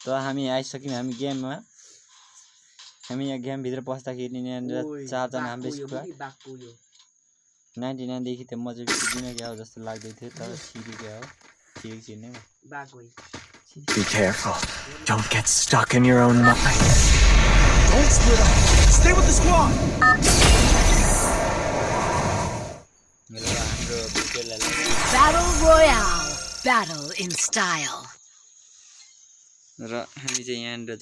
त हामी आइसक्यौँ हामी गेममा हामी यहाँ गेम भित्र पस्दाखेरि यहाँनिर 4 जना हाम्रो स्क्वाड 99 देखि त म चाहिँ सिक्दिन क्या हो जस्तो लाग्दै थियो तर सिधै क्या हो ठिक छिर्ने Be careful. Don't get stuck in your own mind. Don't split up. Stay with the squad. Battle Royale. Battle in style. र हामी चाहिँ यहाँनिर छ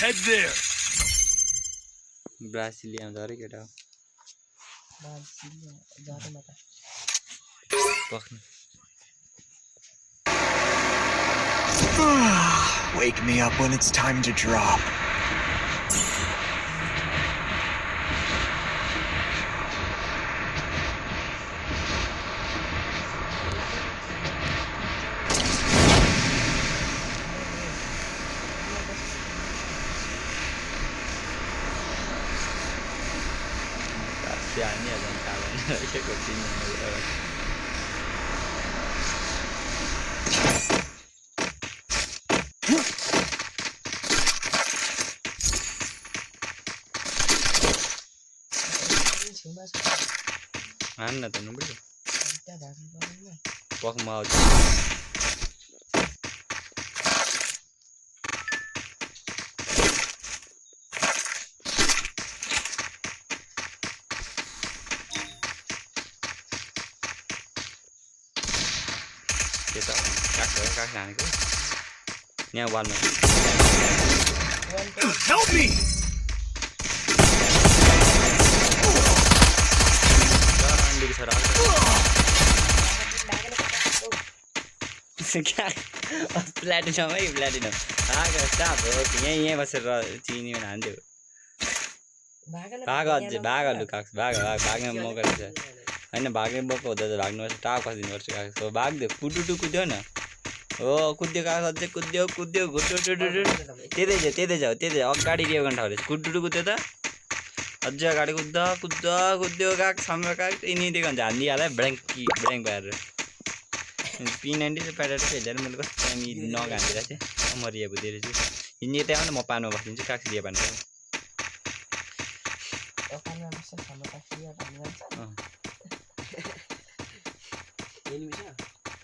Head there. ब्रासिलियन छ अरे केटा पख्नु Wake me up when it's time to drop. Brasiliannya dan kalian aja kucingnya mana tuh nomor wah mau kita các này cứ nha one Help me. Platinum है platinum staff हो यहीँ बसेर चिनीमा हान्थ्यो भाग अझै भाग लुकाएको भाग्ने मौका रहेछ होइन भाग्ने मौका हुँदा त भाग्नुपर्छ टाढो खसिदिनुपर्छ कागजको भाग्यो कुटुटु कुद्यो न हो कुद्यो कागज अझै कुद्यो घुट्टु त्यतै जाऊ अगाडि के गर्ने ठाउँ रहेछ कुटुटु कुद्यो त अझै अगाडि कुद्यो काग समय काग यिनीदेखि भन्छ हानिदिइहाल्यो ब्ल्याङ्क भएर P90 चाहिँ प्याटेर खेलेर मैले कस्तो हामी नघाँदिरहेको थिएँ म रिया बुझेर छु हिँड्ने त्यहाँ पनि म पानमा बसिदिन्छु काक्सी रिया पानी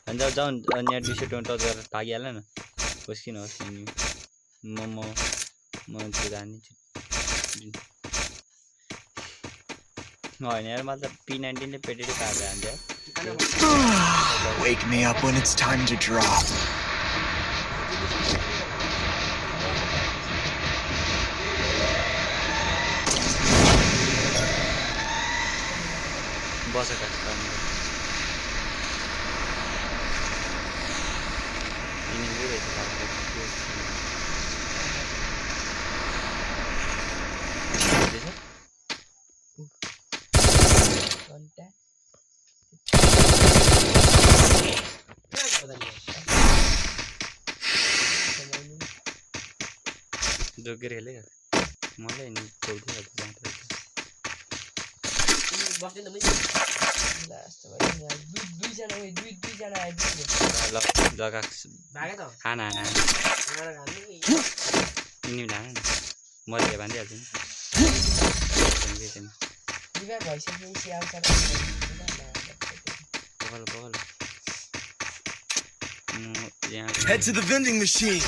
अन्त जाउँ यहाँ 200 टच गरेर भागिहाल न होस् कि नहोस् म त्यो जानिदिन्छु होइन यार मतलब P90 ले पेटेर पारेर हान्छ Wake me up when it's time to drop. बस का जोगिर खेलेगा मलाई नि चौथी हात जान्छ बस्दैन म लास्ट भयो नि दुई जना आयो ल जग्गा भागे त खाना नि लान म दे भन्दिहाल्छु नि दिवा भइसकेपछि आउँछ पगल Head to the vending machine.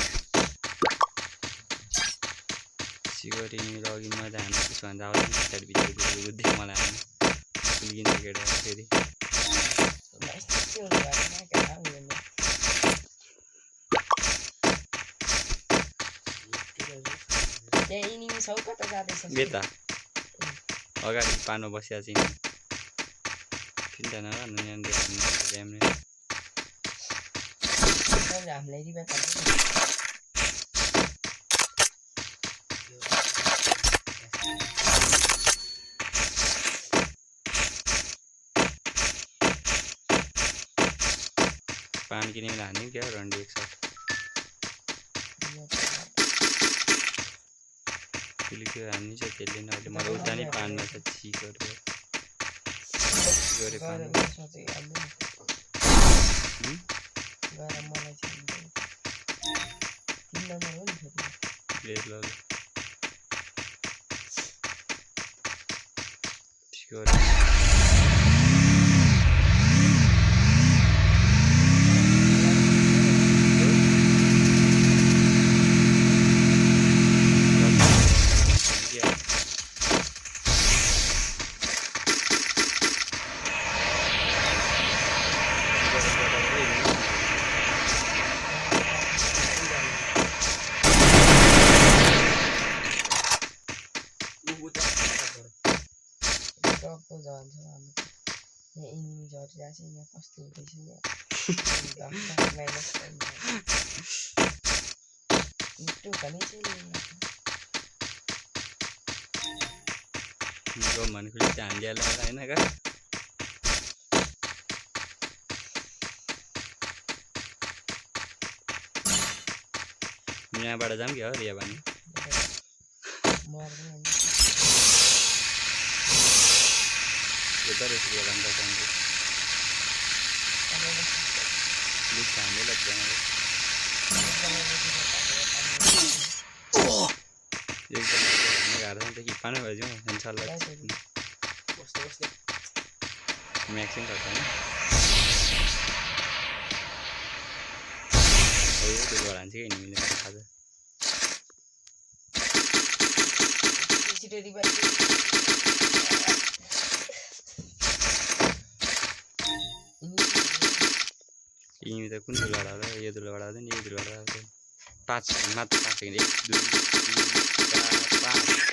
सिगरी लगिन मजा हान्नु त्यसो भन्दा आउँछ पछाडि बुझ्दै मलाई हान्नु फुल्किन्छ केटा फेरि बेता अगाडि पानो बसिया चाहिँ चिन्ता नगर्नु यहाँनिर हामीलाई रिभाइभ पान किने बेला हान्ने क्या रन्डी एक सर्ट फुल्क्यो हान्ने चाहिँ त्यसले नै अहिले मलाई उता नै पानमा छ चिकहरू गरे पान नम्बर हो नि फेरि ल ठिक हो टक्क जान्छ हाम्रो यहाँ इनिमी झरिरहेको छ यहाँ कस्तो हुँदैछ यहाँ माइनस मिठो भने छैन जो मन खुसी चाहिँ हान्दिहाल्यो होला होइन का यहाँबाट जाऊँ क्या हो रिया भने मर्दैन यो त रहेछ रिया भन्दा जान्छु लिक हान्दै लाग्छ एकदम गाह्रो छ कि पानी भइजाउँ इन्शाल्लाह म्याक्सिम पर्छ होइन त्यो घर हान्छ कि निमीले मलाई थाहा यिनी त कुन दुलबाट होला यो दुलबाट आउँदैन यो दुलबाट आउँदैन 5 मात्र 5 सेकेन्ड 1 2 3 4 5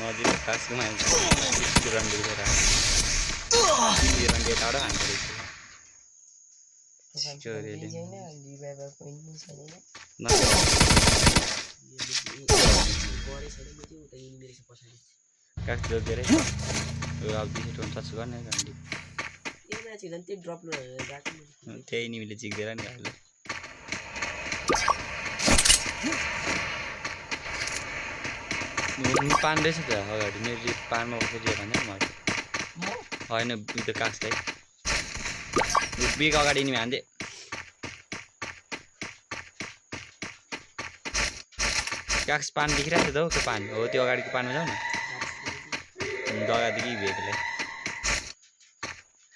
नजिक खासको मान्छ रन्डी गरेर यो रन्डी टाढा हान्छ काठ जोगेरै अब 250 गर्ने रन्डी त्यही निमीले जिक्दैन नि अहिले पान रहेछ त अगाडि मेरो पानमा फेरि भने म होइन त्यो कासलाई बिग अगाडि नि हान्दे काक्स पान देखिरहेको थियो त त्यो पान हो त्यो अगाडिको पानमा जाउँ न दगादेखि भेटलाई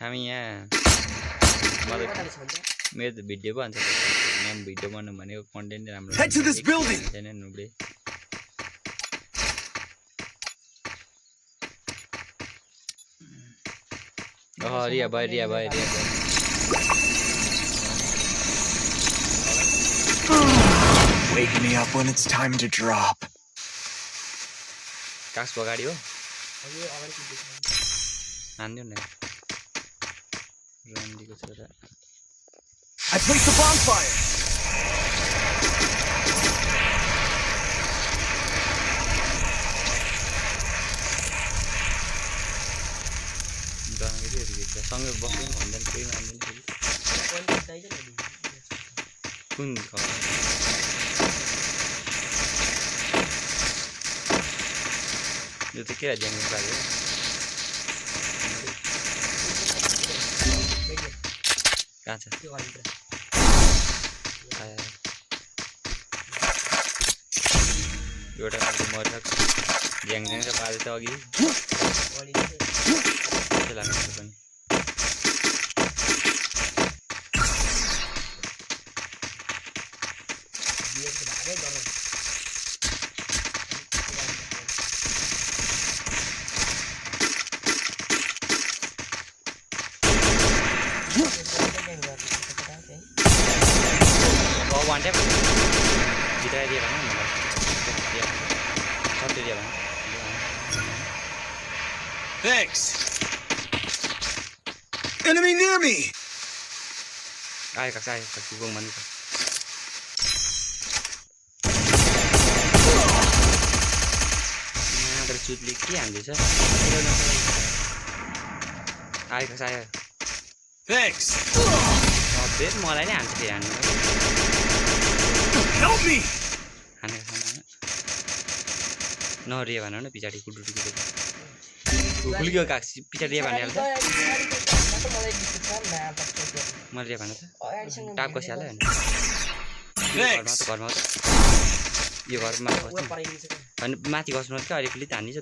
हामी यहाँ मेरो त भिडियो पो हान्छ यहाँ भिडियो बनाउँ भनेको कन्टेन्ट राम्रो छैन नुबले रिया भयो Wake me up when it's time to drop. कास अगाडि हो हान्दियो न रन्डीको छोरा I placed the bonfire. सँगै बस्नु भन्दैन कोही मान्दैन कुन यो त के ज्याङ लाग्यो कहाँ छ एउटा मर्छ ज्याङ ज्याङ त पाल्छ अघि के लाग्छ पनि one tap kita dia mana dia satu dia mana Thanks. Enemy near me. ai kak buang mana kak nah tercut liki anjir sah ai kak saya Thanks. Obet mulai ni hancur ya Help me. Aneh sana नरिया भन न पछाडि कुटुटु खुल्क्यो cocks पछाडि रिया भन्ने हाल्छ म रिया भन त टाप कसिहाल्यो घरमा त यो घरमा होइन माथि बस्नुहोस् क्या अहिले पुलिस हानिन्छ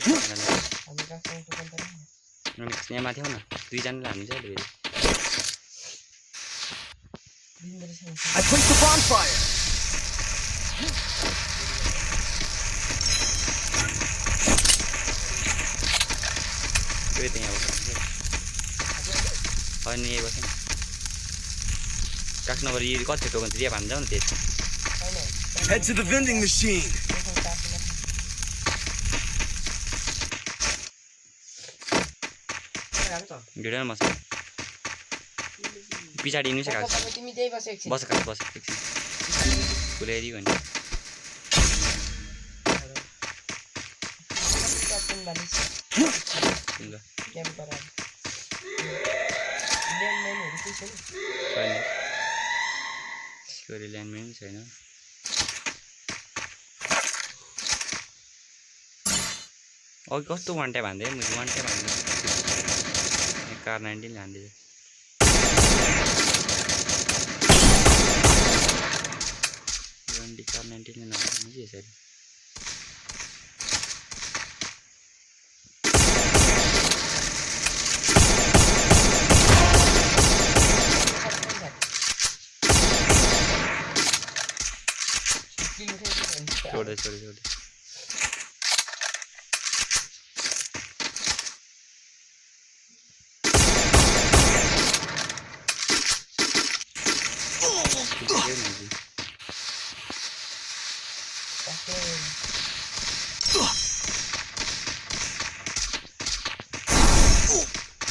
यहाँ माथि आऊ न दुईजनाले हानिन्छ अहिले I placed a bonfire. फेरि त्यहाँ बस्छ होइन यही बस्छ नि काख नगरी कति टोकन रिया भन्छ नि त्यति Head to the vending machine. Video मसँग पछाडि हिँड्नु छ काख तिमी त्यही बस एकछिन बस काख बस एकछिन पुऱ्याइदियो भने टपिन बालिस ल क्याम्प गराएर ल्यान्डमाइनहरू के छैन छैन स्कोरी ल्यान्डमाइन छैन अघि कस्तो वान टाइप हान्दै मैले वान टाइप हान्दै कार 19 हान्दै कार 19 ले नहाल्नु कि यसरी छोड्दै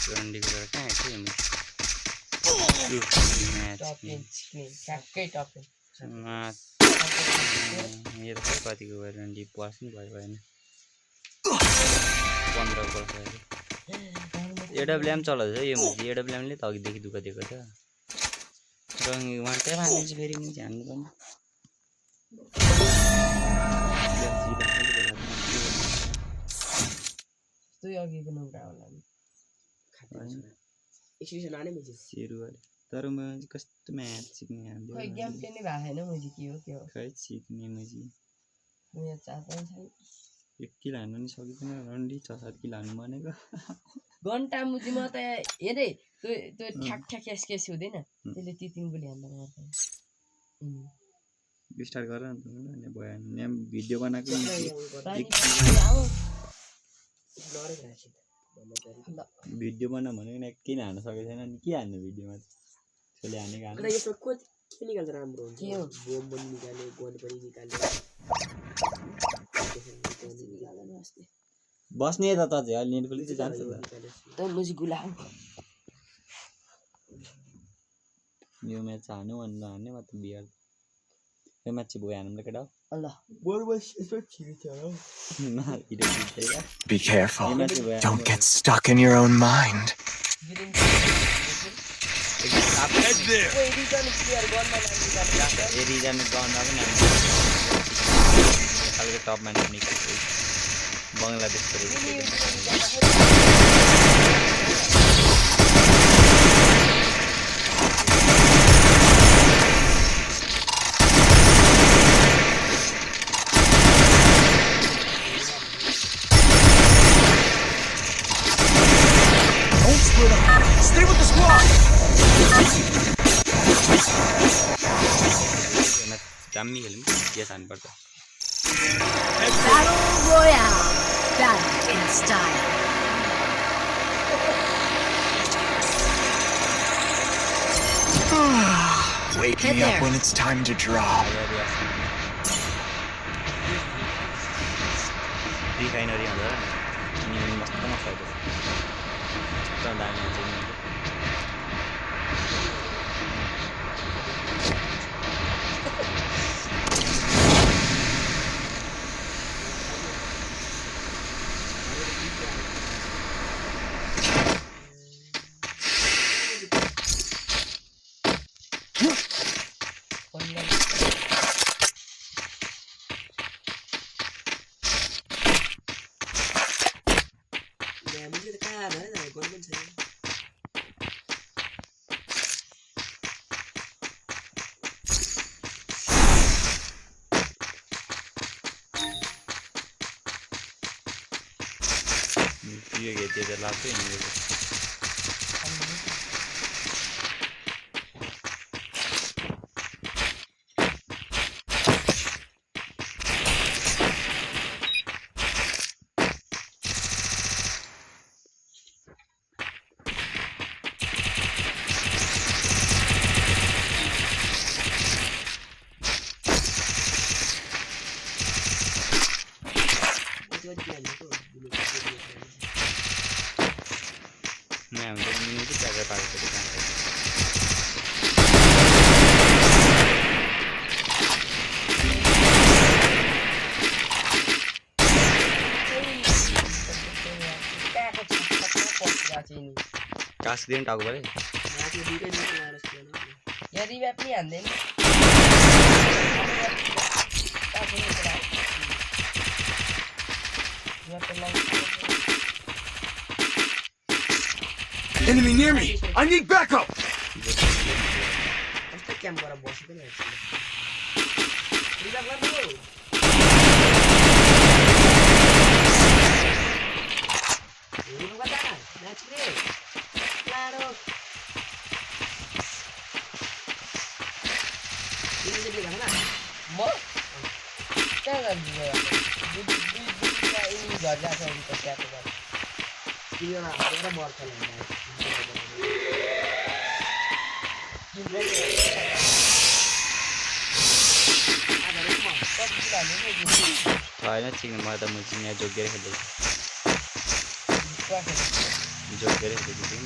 रन्डी गरेर कहाँ आएको टपिन ठ्याक्कै टपिन यो त खै कतिको भयो रन्डी पर्छ नि भयो भएन 15 वर्ष एडब्ल्युएम चलाउँछ यो मुजी एडब्ल्युएमले त अघिदेखि दुःख दिएको छ रङ वान टाइम हाल्नु फेरि मुजी हान्नु पनि दुई अघिको नौका होला तर म कस्तो म्याच सिक्ने हाल्दै खै गेम प्ले नै भएको छैन मुजी के हो के हो खै सिक्ने मुजी मेरो चार पनि छैन 1 किलो हान्नु नि सकिँदैन रन्डी 6-7 किलो हान्नु भनेको घन्टा मुजी म त हेरे त्यो ठ्याक ठ्याक एसकेस हुँदैन त्यसले ती 3 गोली हान्दा मार्दैन स्टार्ट गर न त भयो नि भिडियो बनाएको भिडियो बना भनेको 1 किलो हान्न सकेको छैन नि के हान्नु भिडियोमा त्यसले हानेको हान्नु यसमा के निकाल्छ राम्रो हुन्छ बोम पनि निकाल्यो गन पनि निकाल्यो बस्ने त चाहिँ अलि नेट पुलिस जान्छ त मुजी गुला यो म्याच हान्नु भन्दा हान्ने मात्र बिहार यो म्याच चाहिँ भयो हान्नु केटा अल्लाह बोल बस यसमा छिरे छ Be careful. Don't get stuck in your own mind. Head there. रिजन गर्दा पनि खालको टप मान्छे निकाल्छ बङ्गलादेशको Don't split up. Stay with the squad. दामी खेल्नु यस हान्नुपर्छ Battle Royale. Battle in style. Wake me up when it's time to drop. Refinery हुन्छ अनि मस्त मस्त दामी हुन्छ यहाँ मुझे त कहाँ भएर जाने गर्नु पनि छैन यो घेते त लाग्दै नि मैं हमको मिनी की चादर पार कर कास दिन टाको परे माथि दुईटै मिट लगाएर स्क्वाड यहाँ रिभ्याप नि हान्दैन Enemy near me! I need backup! कस्तो क्याम्प गरेर बसेको नि रिभ्याप गर्नु रिभ्याप गर्दा म्याच प्ले लाडो तिमी चाहिँ भन न म कहाँ जान्छु घर जान्छ अनि त त्यहाँको घर तिमीलाई हालेर मर्छ होइन चिक्नु म त म चाहिँ यहाँ जोगिएर खेल्दैछु जोगिएर खेल्दैछु किन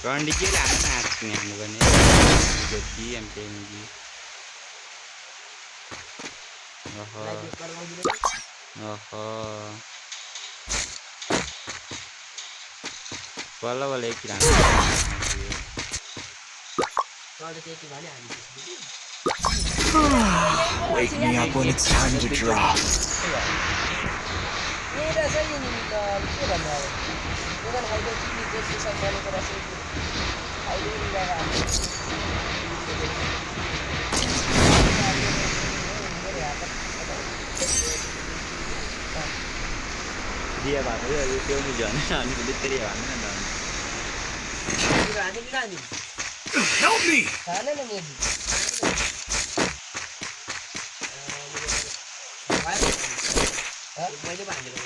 Kalau dikit lah matchnya bukan ya. Jadi MPG. Oh. Wala kiraan. Wake me up when it's time to drop. Dia bantu ya, dia mau jalan, ini beli teri banget kan. Help me! Sana na mo. मैले भन्दिनँ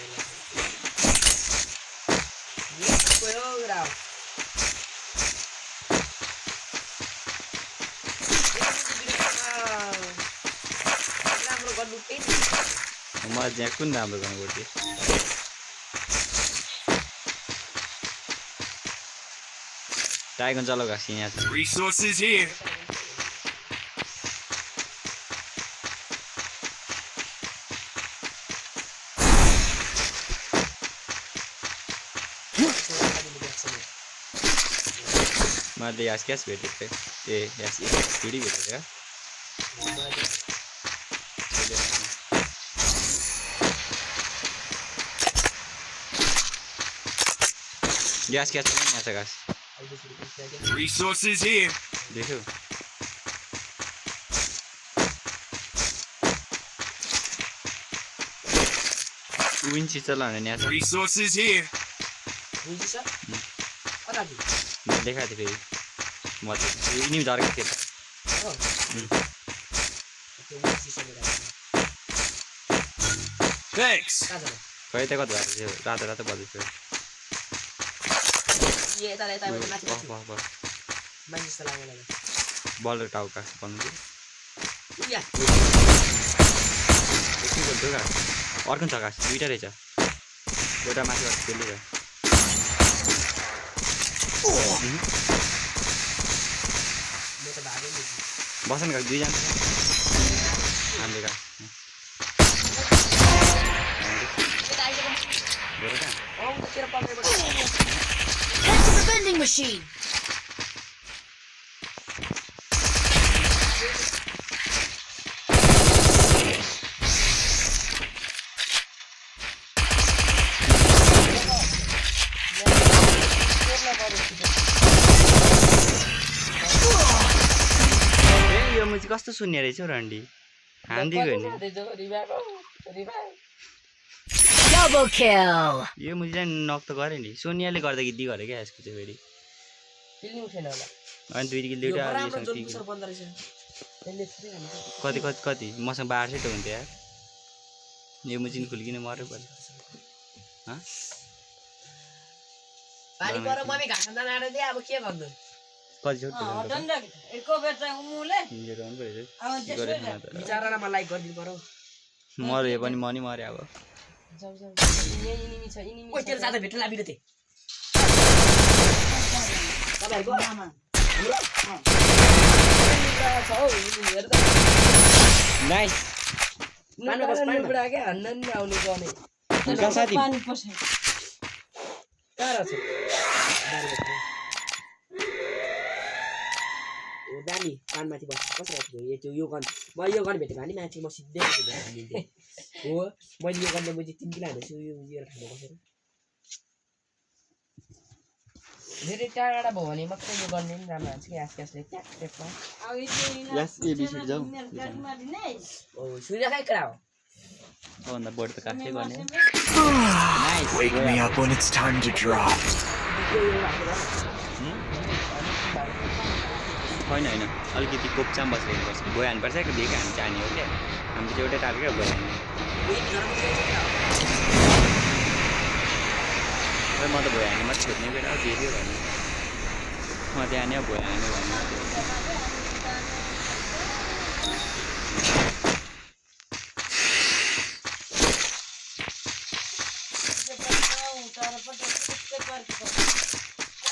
गयो ग्राउ राम्रो गर्नु pain म चाहिँ कुन राम्रो गर्नु पर्छ टाइगन चलो घाँसी यहाँ छ Resources here. मैले यास क्यास भेटेको थिएँ ए यास भिडी भेटेको ग्यास क्यास पनि यहाँ छ घाँस Resources here. देख्यौ विन्ची चला भने यहाँ छ Resources here. बुझी सर कता दि देखाएको थिएँ फेरि म चाहिँ यिनी झरेको थिएँ हो त्यो बुझी सर Thanks. कता छ खै त कता भएको थियो रातो रातो बजेको थियो ये यता यता माथि वाह मान्छे जस्तो लाग्यो मलाई बल र टाउ कास पर्नु थियो उया एकछिन खोल्थ्यो घाँस अर्को छ घाँस दुइटा रहेछ एउटा माथिबाट त्यसले म त भागेँ नि बसन गएको दुईजना हान्दिएको तेरो पक्रेबाट Head to the vending machine. यो मुजी कस्तो सुन्ने रहेछ हौ रन्डी हान्दिएको नि Double kill. यो मुजी चाहिँ नक त गरे नि सोनियाले गर्दा गिद्दी गरे क्या यसको चाहिँ फेरि फिल्म छैन होला अनि दुई किल दुइटा राम्रो अहिलेसम्म जोन टिक्यो। पुसर बन्द रहेछ त्यसले फ्री हुन्छ कति कति कति मसँग 1200 त हुन्थ्यो यार यो मुजिन खुल्किन मर्यो पर्छ पानी पऱ्यो मम्मी घाँस जान आएर दिए अब के भन्नु कति छ बिचारामा लाइक गरिदिनु पर्यो मर्यो पनि म नि मर्यो अब जाऊ जाऊ यहाँ इनिमी छ इनिमी ओइ तेरो साथै भेट्न लाबिर थिए तपाईहरुको छ हौ इनिमी हेर त नाइस पानी बस पानी बुढा के हान्न नि आउने गर्ने कहाँ साथी पानी पस्छ कहाँ छ ओ दामी पानमाथि बस कसरी राख्छु यो गन म यो गन भेटेको नि माथि म सिधै हानिदिन्थे हो मैले यो गनले मैले 3 किलो हानेछु यो लिएर ठाउँमा बसेर धेरै टाढा भयो भने मात्रै यो गर्ने नि राम्रो हुन्छ कि आसपासले ट्याक ट्याकमा यस एबिसी जाऊ ओ सुनिराखै करा हो भन्दा बढी त काट्दै गर्ने Wake me up when it's time to drop. होइन होइन अलिकति कोप्चाम बसेर हिँड्नुपर्छ गयो हान्नुपर्छ कि बेग हान्छ हाने हो क्या हाम्रो चाहिँ एउटै टार्गेट गयो हान्ने म त भयो हाने मात्रै छोड्ने बेला बेग्यो भने म त्यहाँ नि भयो हाने भने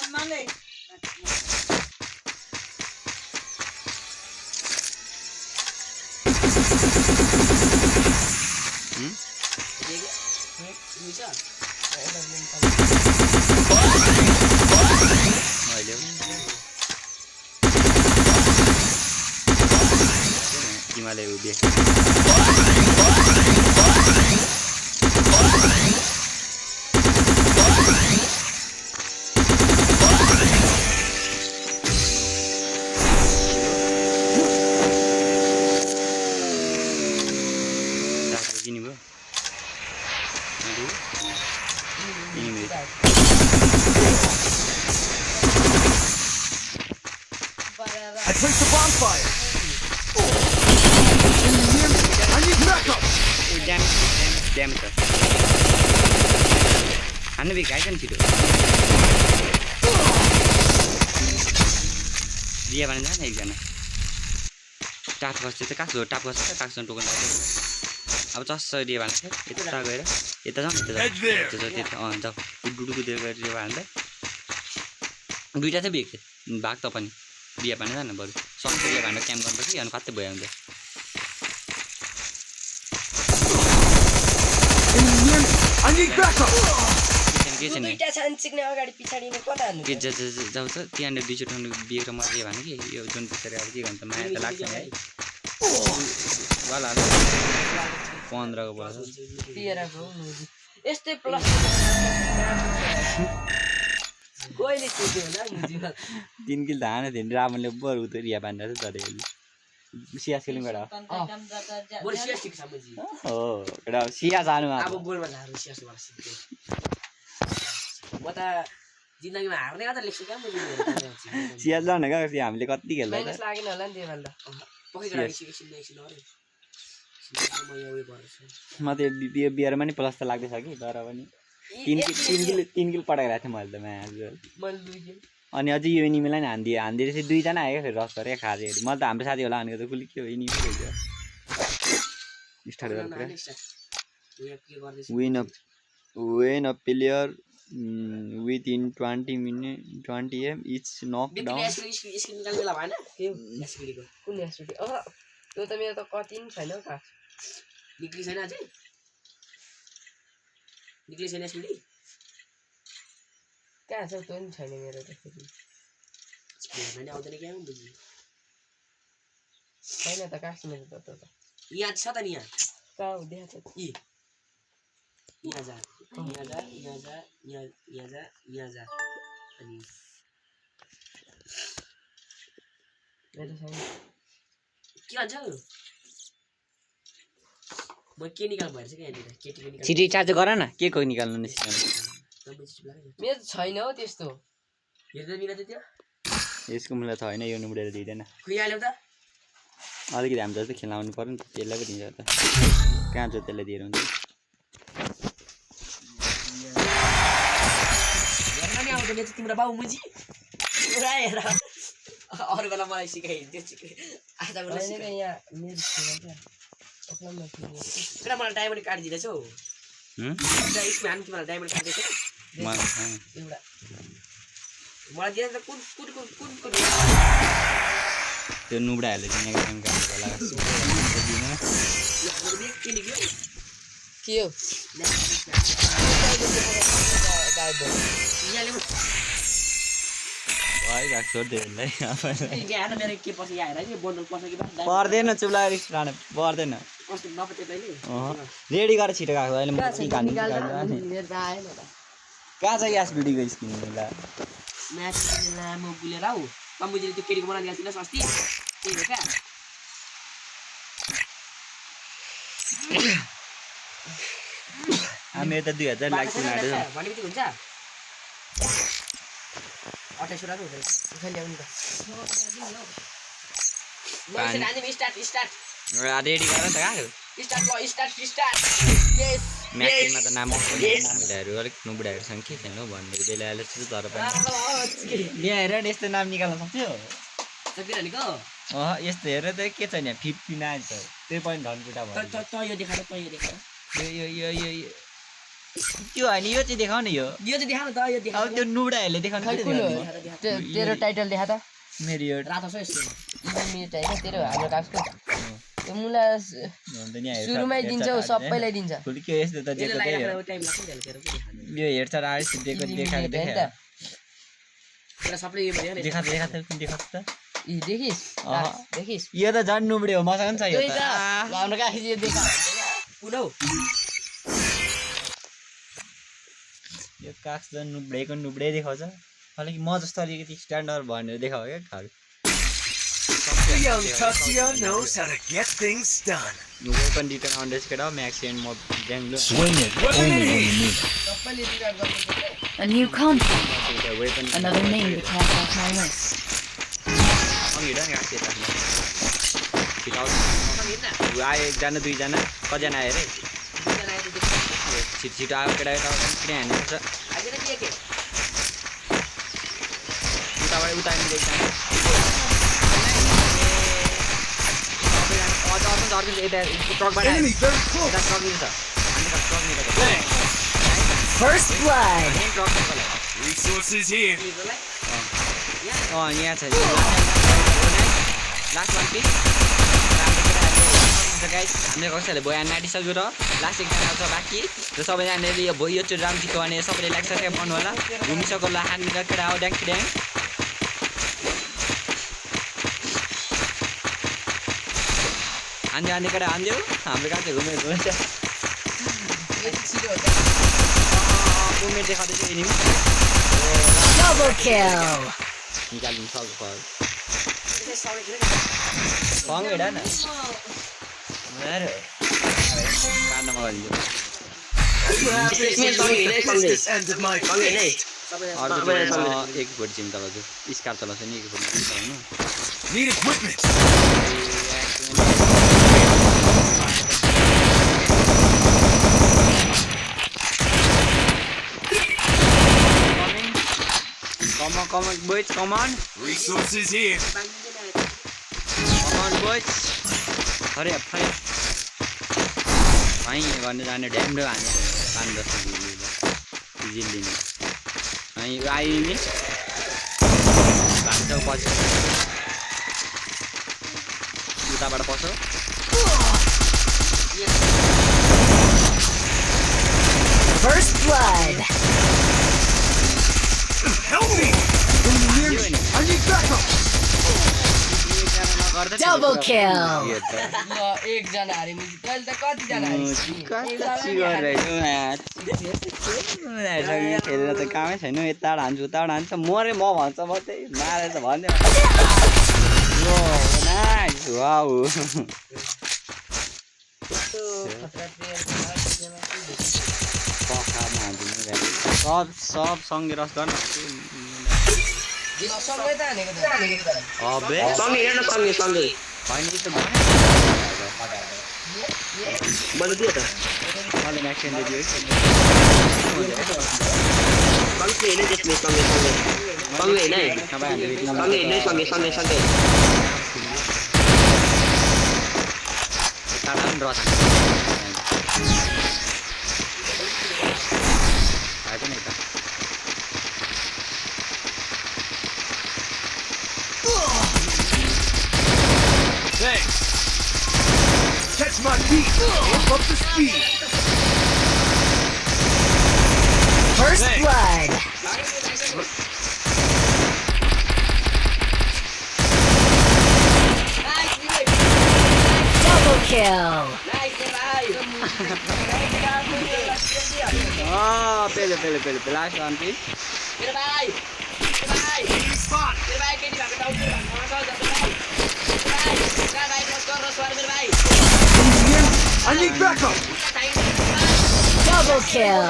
अहिले तिमीलाई उभिए किन्नुभयो I placed a bonfire. I need backup. Dam छ हान्नु बेग आइछ नि छिटो रिया भने जाने एकजना टाप खस्छ त कास हो टाप खस्छ काक्सन टोकन अब चस्स रिया भने यता गएर यता जाउँ त्यता जाऊ डुडुकुतिर गएर रिया भन्दा दुईटा चाहिँ बेग भाग त पनि रिया भने जान बरु सक्छ रिया भनेर क्याम्प गर्नुपर्छ कि अनि कतै भयो हुन्छ I need backup. दुईटा छान सिक्ने अगाडि पछाडिने कता हान्नु के जाउँ त त्यहाँनिर दुई चोटि बिहेर मर्यो भने कि यो जुन पछाडि अब के भन्छ माया त लाग्छ नि है वाला 15 को पर्छ 13 को यस्तै प्लस कोइले सोच्यो होला मुजीमा 3 किल धान थिए रामले बरु त रिया बान्दा त झरे सियास खेल्नु गडा बोल सियास सिक्छ मुजी हो गडा सिया जानु अब गोलमा झार्नु सियास भएर सिक्छु म त जिन्दगीमा हार्ने मात्र लेख्छु क्या मुजी सियास जान का हामीले कति खेल्दा माइनस लागेन होला नि त्यसभन्दा पक्कै सिक्छु अरे म त यो बियरमा नि प्लस त लाग्दैछ कि तर पनि 3 किल पटाइरहेको थिएँ मैले त म्याच मैले 2 किल अनि अझै यो एनिमीलाई नि हान्दिए रहेछ दुईजना आयो फेरि रस गरेर खाजेहरू मैले त हाम्रो साथी होला भनेको त कुली के हो एनिमी रहेछ स्टार्ट गरेर win a player within 20 minutes 20 am it's knocked व्यक्तिले down स्क्रिन निकाल्ने बेला भएन के एसपिडीको कुन एसपिडी त्यो त मेरो त कति पनि छैन हौ काठ निक्ली छैन अझै निक्ली छैन एसपिडी कहाँ छ त्यो पनि छैन मेरो त फेरि स्क्रिन आउँदैन क्या बुझी छैन त काठ मेरो त त्यो त यहाँ छ त नि यहाँ कहाँ हो देखा त यहाँ जा यहाँ जा अनि मेरो छैन के भन्छ म के निकाल्नु भएछ क्या यहाँनिर केटीको निकाल्नु छिटै चार्ज गर न के को निकाल्नु नि मेरो त छैन हौ त्यस्तो हेर्दै मिला त त्यो यसको मूल्य त होइन यो नुबडेर दिँदैन खोइ हाल्यो त अलिकति हामी जस्तो खेलाउनु पर्यो नि त त्यसलाई पो दिन्छ त कहाँ छ त्यसलाई दिएर हुन्छ हेर्न नि आउँदैन त्यो तिम्रो बाउ मुजी पुरा हेर अरू बेला मलाई सिकाइदिन्थ्यो आज होइन मलाई क्या यहाँ मेरो छैन क्या अक्लममा थियो पुरा मलाई डायमन्ड काटिदिँदैछ हौ एउटा स्क्वान कि मलाई डायमन्ड काटिदिएछ एउटा मलाई दिएर त कुन त्यो नुबडाहरूले चाहिँ यहाँ काम गरेको होला के निक्ल्यो के हो यहाँ मेरो के पछि यहाँ हेर बन्डल पर्छ कि पर्दैन चुप्ला पर्दैन कस्तो नपत्यो तैँले रेडी गरेर छिटो गएको अहिले मेरो त आएन त कहाँ छ ग्यास भिडीको स्किन म्याच लामो गुलेर हौ कम्बुजीले त्यो केटीको मलाई ल्याएको थिएन अस्ति त्यही हो क्या हामी यता 2000 लाख किनाडे भनेपछि हुन्छ 28 वटा हुँदैन खाली आउनु त स्टार्ट रेडी गर त कहाँ स्टार्ट यस म्याचमा त नाम नुबडाहरू अलिक नुबडाहरूसँग के खेल्नु भन्ने बेला आएर तर पनि ल्याएर यस्तो नाम निकाल्न सक्थ्यो सकिरहेको यस्तो हेरेर त के छ नि 59 छ त्यही पनि धनकुटा भयो त यो देखा त यो देखा यो त्यो होइन यो चाहिँ देखाउ न यो चाहिँ देखा न त यो देखा अब त्यो नुबडाहरूले देखाउनु कुन हो तेरो टाइटल देखा त मेरो यो रातो छ यस्तो मेरो होइन तेरो हाम्रो काठको त्यो मुला सुरुमै दिन्छौ सबैलाई दिन्छ के यस्तो त दिएको त्यही हो टाइम लाग्छ नि हेरेर यो हेर्छ र आइस दिएको देखाएको देखायो पुरा सबले यो भन्यो नि देखा त इ देखिस यो त झन् नुबडे हो मसँग पनि छ यो त हाम्रो काठ यो देखा कुन हौ यो काठ झन् नुबडे देखाउँछ अलिक म जस्तो अलिकति स्ट्यान्डर्ड भनेर देखाऊ क्या खालको Young Tatsuya knows how to get things done. Weapon return on this kid, max and more Bangalore. Swing it only when you need it. सबैले रिवाइभ गर्नु A new compound. Weapon. Another name to cross off my list. एकजना दुईजना कतिजना आयो अरे छिटो आयो केटा किन हान्नुपर्छ उताबाट उता First blood. Resources here. यहाँ छ लास्ट वान पिस हामीले कसैले बयान नाटिसक्यो र लास्ट एकजना छ बाँकी र सबैजनाले यो चोटि राम जित्यो भने सबैले लाइक सब्सक्राइब गर्नु होला घुमिसक्यो होला हान्ने केटा हो ड्याङ ड्याङ हान्दै केटा हान्दियो हाम्रो कहाँ चाहिँ घुमेको हुन्छ देखाउँदैछ एनिमी Double kill. निकाल्नु सक्छ फङ हेर न कानमा गरिदियो End of my quest. एकपट्टि चाहिँ तपाईँको स्कार चलाउँछ नि एकपट्टि चलाउनु Need equipment. Come on, boys, come on. Resources here. Come on, boys. Hurry up, hurry up. Fine, you're going to run a damn door. I'm just easily. अनि आयो नि भाग्छ पछि उताबाट पस्छ First blood. Help me! I need backup! Double kill. ल एकजना हारेपछि तैँले त कतिजना हारिस् खेलेर त कामै छैन यताबाट हान्छु उताबाट हान्छ मरे म भन्छ म चाहिँ मारे त भन्यो वाउ सब सँगै रस गर्न सँगै त हानेको त अबे सँगै हेर्न सँगै होइन यो त मैले दियो त मैले म्याक्सिन दियो सँगै हेर्ने त्यसले सँगै हेर्ने सँगै टाढा पनि रस आएको नि त Thanks. Catch my beat. Amp up the speed. First blood. Double kill. Pele last one please I need backup. Double kill.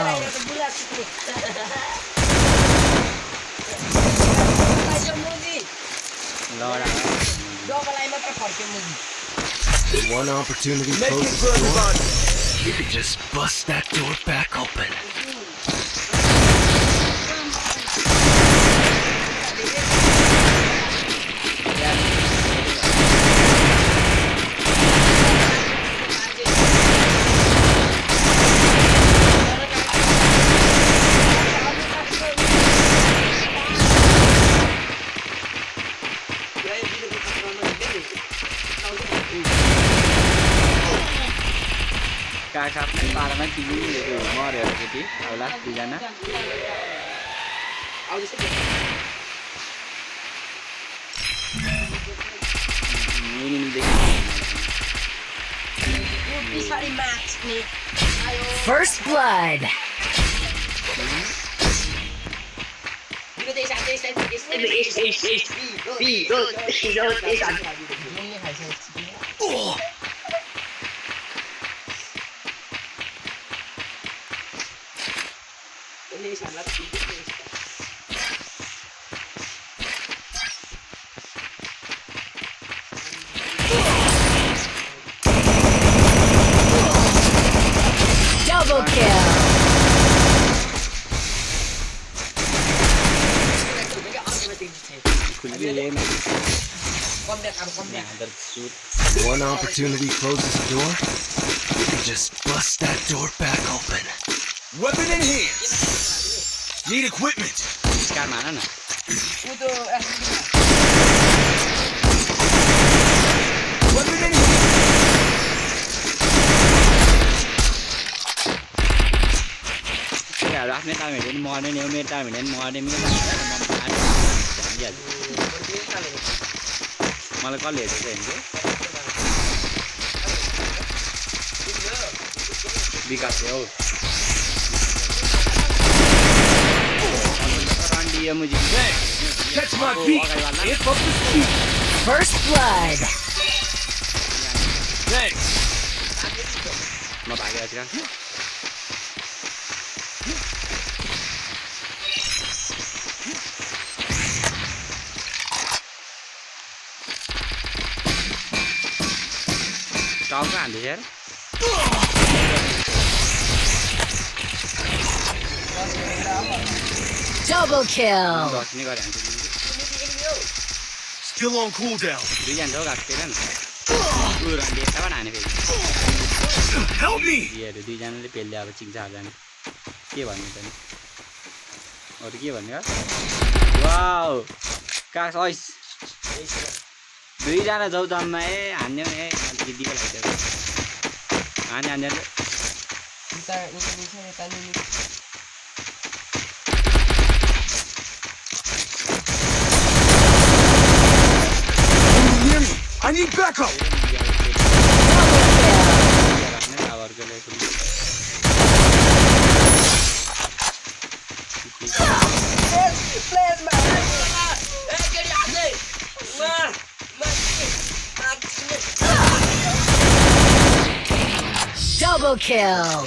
One opportunity closes the door. You could just bust that door back open. काका पारामा तिमी मऱ्यो केटी अब last दुईजना First blood. Double kill. One opportunity closes the door. You could just bust that door back open. Weapon in hand. Need equipment. Car मार न Weapon in hand. आफ्नै time हेऱ्यो नि मर्ने नि मेरो टाइम हेऱ्यो नि मर्ने मेरो मलाई कसले हेरेको हेर्छु विकास हो रन्डियो मुझे Catch my beat. Amp up the speed. First blood. Thanks. म भागेको छु टाउको हान्दैछ यार Double kill. बस्ने गरे हान्छ Still on cooldown. दुईजना हो गएको थिएन ऊ रन्डी यताबाट हाने फेरि Help me. दुईजनाले पेल्ले अब चिन्छ हाल्दैन के भन्नु त नि अरू के भन्ने वाउ कास ऐस दुईजना जाउँ जम्मा हान्ने ए दिदीको लागि हान्ने Near me. I need backup. Double kill.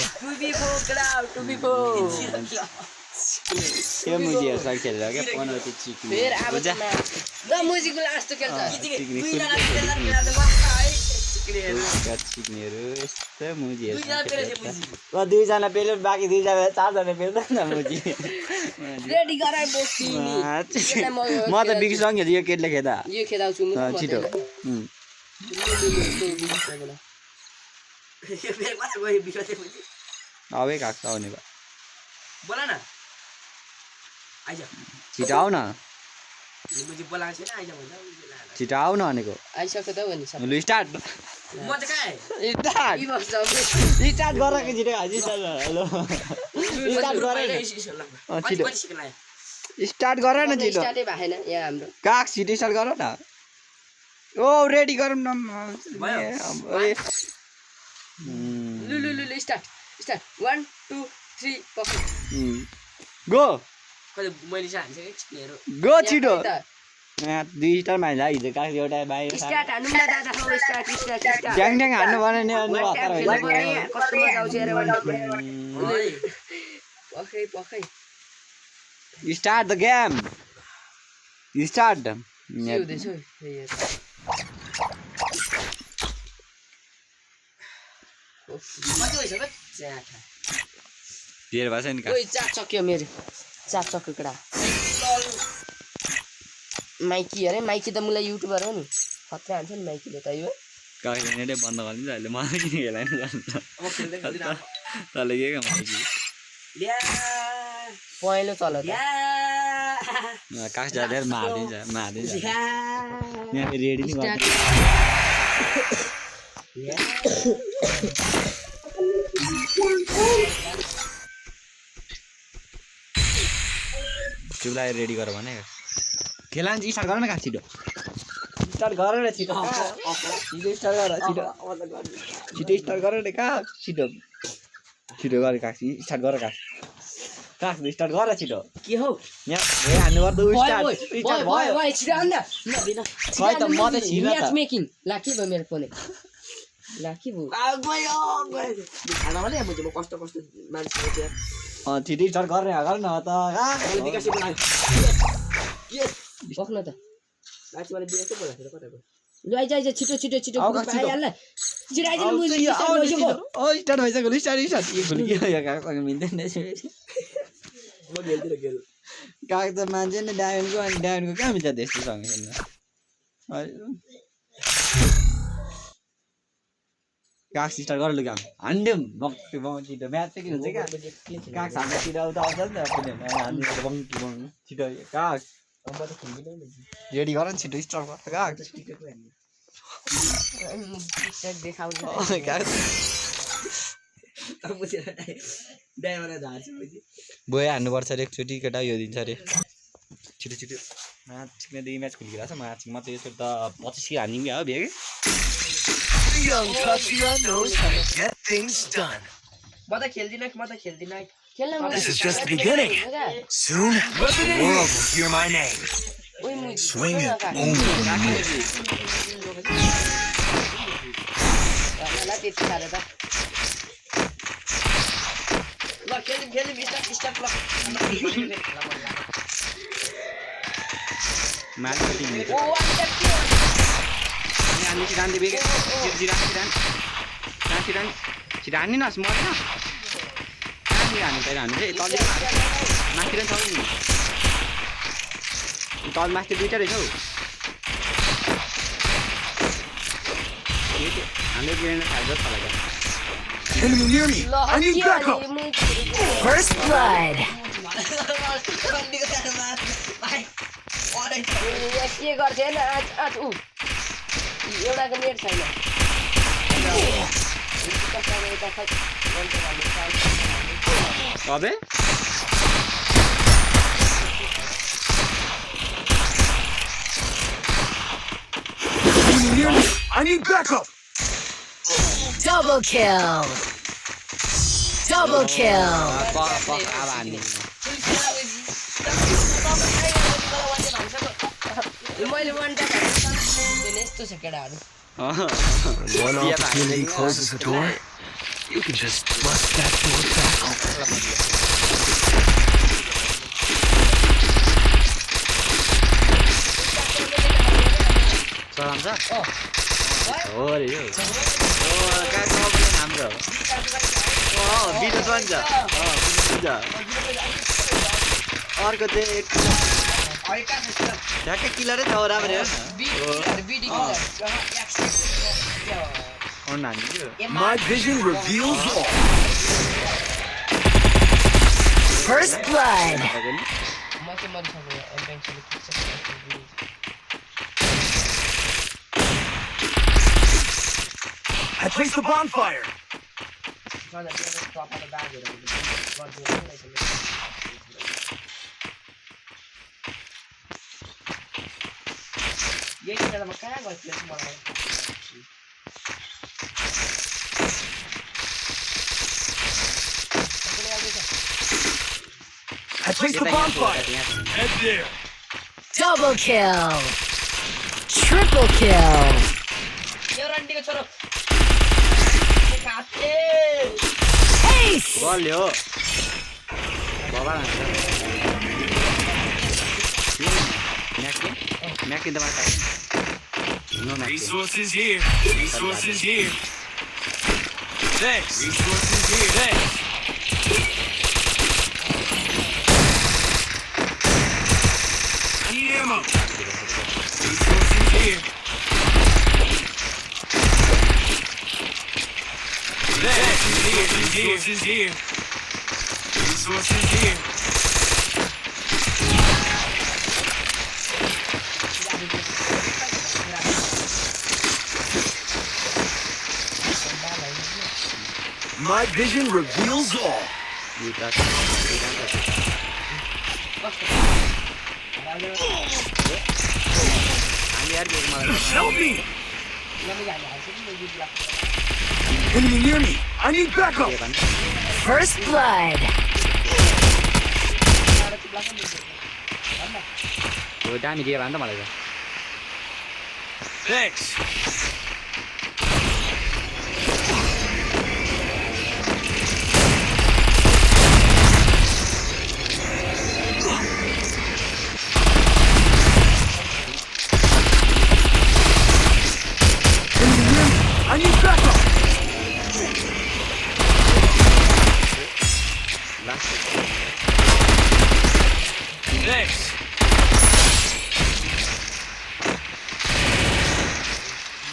त्यो मुजीहरूसँग खेलेर क्या पनौती चिक्ने बुझ्या चिक्नेहरू यस्तो मुजीहरू दुईजना पेल्यो बाँकी दुईजना चारजना पेल्दैन न मुजी म त बिगसँग खेल्छु यो केटले खेदा छिटो अबै काक्छ आउने भयो बोला न आइज छिटो आऊ न मुझे बोलाएको छैन आइज भन्दा छिटो आऊ न भनेको आइसक्यो त हो नि लु स्टार्ट म चाहिँ कहाँ स्टार्ट स्टार्ट गरेको छिटो हेलो स्टार्ट गरे छिटो स्टार्ट गर न छिटो स्टार्टै भएन यहाँ हाम्रो काक छिटो स्टार्ट गर न ओ रेडी गरौँ न लु लु लु स्टार्ट स्टार्ट 1 2 3 पक्क गो कहिले मैले चाहिँ हान्छ कि चिक्नेहरू गो छिटो दुई स्टार माइला हिजो काक एउटा बाहिर स्टार्ट हान्नु न दादा स्टार्ट स्टार्ट स्टार्ट ड्याङ ड्याङ हान्नु भने नि अनि हतार भइसक्यो कस्तो मजा आउँछ हेर पक्कै पक्कै स्टार्ट द गेम स्टार्ट के हुँदैछ कति भइसक्यो धेर भएछ नि ओइ चाप सक्यो मेरो चाप सक्यो कडा माइकी अरे माइकी त मलाई युट्युबर हो नि खतरा हान्छ नि माइकीले त यो काकले नेटै बन्द गरिदिन्छ अहिले मलाई किन खेलाइन जान्छ तँले के माइकी पहेँलो चल त काक जाँदा मारिदिन्छ यहाँ रेडी नि गर्छ चुलाई रेडी गर भने खेला स्टार्ट गर न काक छिटो स्टार्ट गर न छिटो छिटो स्टार्ट गर छिटो छिटो स्टार्ट गर न काक छिटो छिटो गर काक स्टार्ट गर काक काक स्टार्ट गर छिटो के हो यहाँ हान्नु पर्दा स्टार्ट स्टार्ट भयो ओइ छिटो आउन खै त म त छिन म्याच त मेकिङ ला के भयो मेरो फोन ला के भयो गयो खाना भने मुझे म कस्तो कस्तो मान्छे थियो छिटो स्टार्ट गर्ने गर न त मैले विकासले बोलायो पक्न त मान्छे मैले विकासले बोलाएको थियो कता गयो लु आइज आइज छिटो छिटो छिटो आऊ काक, छिटो। आइहाल छिटो आइज स्टार्ट भइसक्यो स्टार्ट स्टार्ट यो खुली के यो काकसँग मिल्दैन म खेल्दिनँ खेल काक त मान्छे नि डायमन्डको अनि डायमन्डको कहाँ मिल्छ त्यस्तोसँग खेल्न काक स्टार्ट गर लु काम हान्दिउँ बङ्की बङ छिटो म्याच चाहिँ किन हुन्छ क्या काक हान्दातिर उता आउँछ नि त हान्दिउँ बङ्की बङ छिटो काक म त खेल्दिनँ रेडी गर न छिटो स्टार्ट गर काक देखाउँछ काक मुझे ड्राइभरलाई झार्छु मुझे बोय हान्नुपर्छ अरे एकचोटि केटा यो दिन्छ अरे छिटो छिटो म्याच छिक्नेदेखि म्याच खुलिरहेको छ म्याच म त यसो त 25 कि हान्ने क्या हो भ्या Young Tatsuya knows how to get things done. म त खेल्दिनँ खेल्न This is just the beginning. Soon, the world will hear my name. Swing it only. त्यति साह्रो त ल खेल्दिउँ स्टार्ट ल म्याच कति मिनिट हान्ने छिटो हान्ने बेगे छिटो हान्ने न मर्छ कहाँनिर हान्नु पहिला हान्नु चाहिँ तल माथि पनि छ नि तल माथि दुइटा रहेछ हौ हाम्रो गिरेन थाल्छ तल Enemy near me. I need backup. First blood. यहाँ के गर्थ्यो होइन आज आज ऊ एउटाको नेट छैन अबे Enemy near me. I need backup. Double kill. Double kill. अब हामी मैले वान ट्याप यस्तो छ केटाहरू When one opportunity closes the door, you can just bust that door back open. चलाउँछ हो रे यो कहाँ पनि हाम्रो बिजनेस भन्छ अर्को चाहिँ ठ्याक्कै किलरै छ राम्रो हो न My vision reveals all. First blood. I placed the bonfire. यही बेलामा कहाँ गयो मलाई I placed the bonfire. Head there. Double kill. Triple kill. यो रन्डीको छोरो काटे Ace. बल्यो बाबा म्याकिन त मार्का no म्याकिन Resources here. Resources here. Thanks. Resources here. Thanks. I need ammo. Resources here. Thanks. Resources here. Resources here. My vision reveals all. Help me! Enemy near me. I need backup. First blood. यो दामी दियो भने त मलाई Thanks. I need backup. Thanks.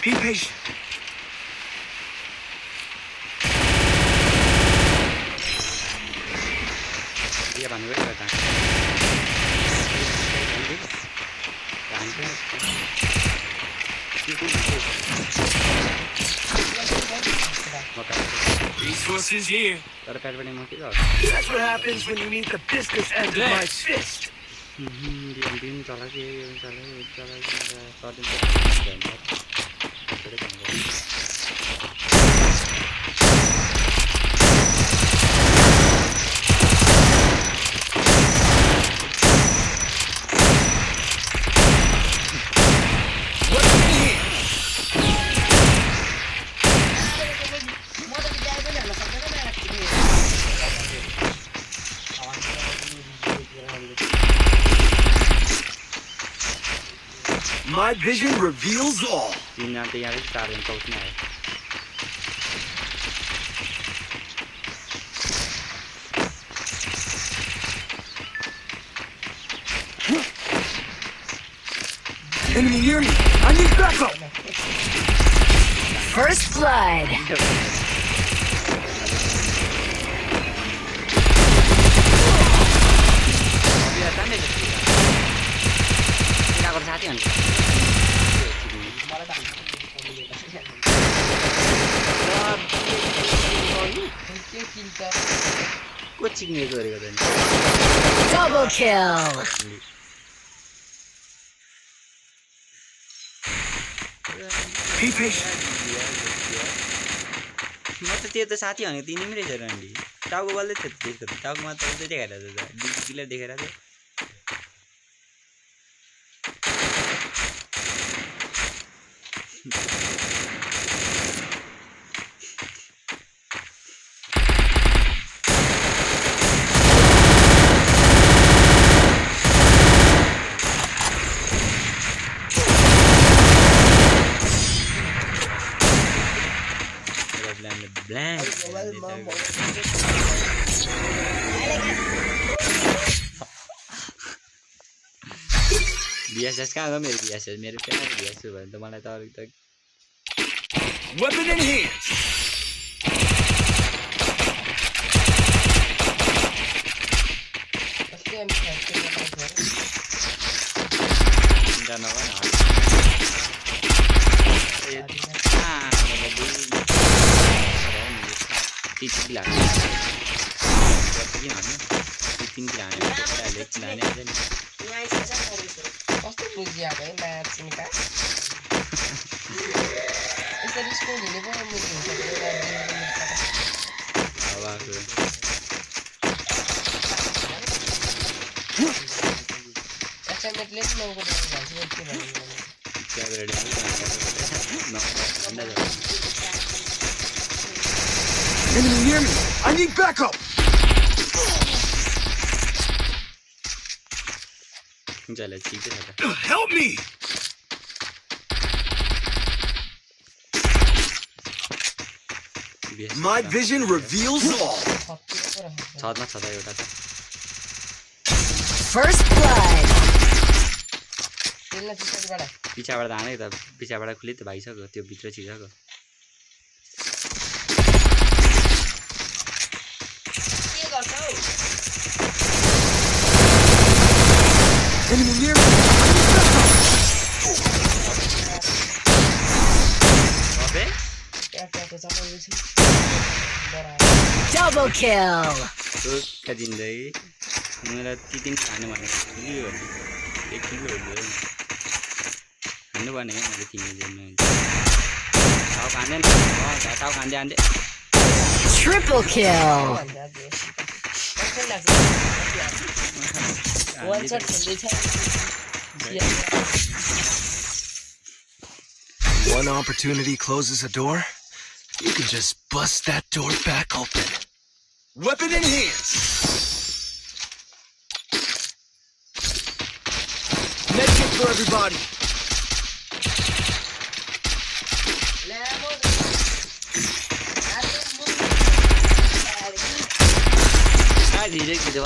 Be patient. यो भन्नु है त Resources here. तर प्याड पनि म के That's what happens when you meet the business end of my fist. दिन चलाके My vision reveals all. तिनजना त यहाँबाट चारजना चौथमा आयो Enemy near me. I need backup. First blood. साथी चिक्ने गरेको त नि Double kill. Be patient. म त त्यो त साथी भनेको तिमी रहेछ रन्डी टाउको बल्दै थियो त्यसको त टाउको मात्र उतै देखाएर त डिस्प्ले देखेर थियो Blank. BSS कहाँ गयो मेरो BSS मेरो फेरि BSS भयो भने त मलाई त अरु त Weapon in hand. कस्तो हामी खाएको चिन्ता नगर न तिन लाग्यो तिन लाग्यो लाने अझै नि कस्तो बुझिआएको है म्याच निका यसरी स्कुल हिँड्ने पो मुजी हुन्छ एसाइनमेन्टले पनि नौको भन्छ के भन्नु Enemy near me. I need backup. चल ठीक है Help me. My vision reveals all. छतमा छ त एउटा त First blood. त्यसलाई पछाडिबाट पिछाबाट त हाने त पिछाबाट खुली त भाइसक्यो त्यो भित्र छिर्छ Enemy near me. अबे ट्याक्टरको चलाउँदैछ Double kill. तो कजिँदै मलाई तिन खानु भनेको किलो हो 1 किलो हो हान्नु भने मैले तिमीले टाउ खाँदैन टाउ खाँदै Triple kill. वान शट खेल्दैछ One opportunity closes a door. You can just bust that door back open. Weapon in hand. Medkit for everybody. धीरे धीरे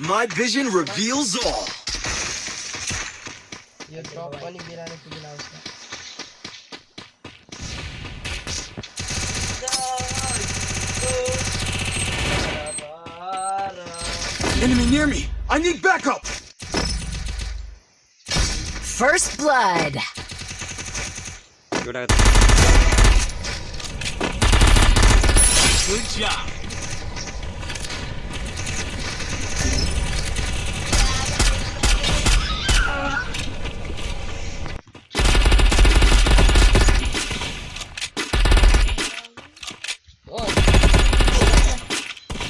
My vision reveals all. यो ड्रप पनि बिरानो पुगिन आउँछ Enemy near me. I need backup. First blood. एउटा Good job.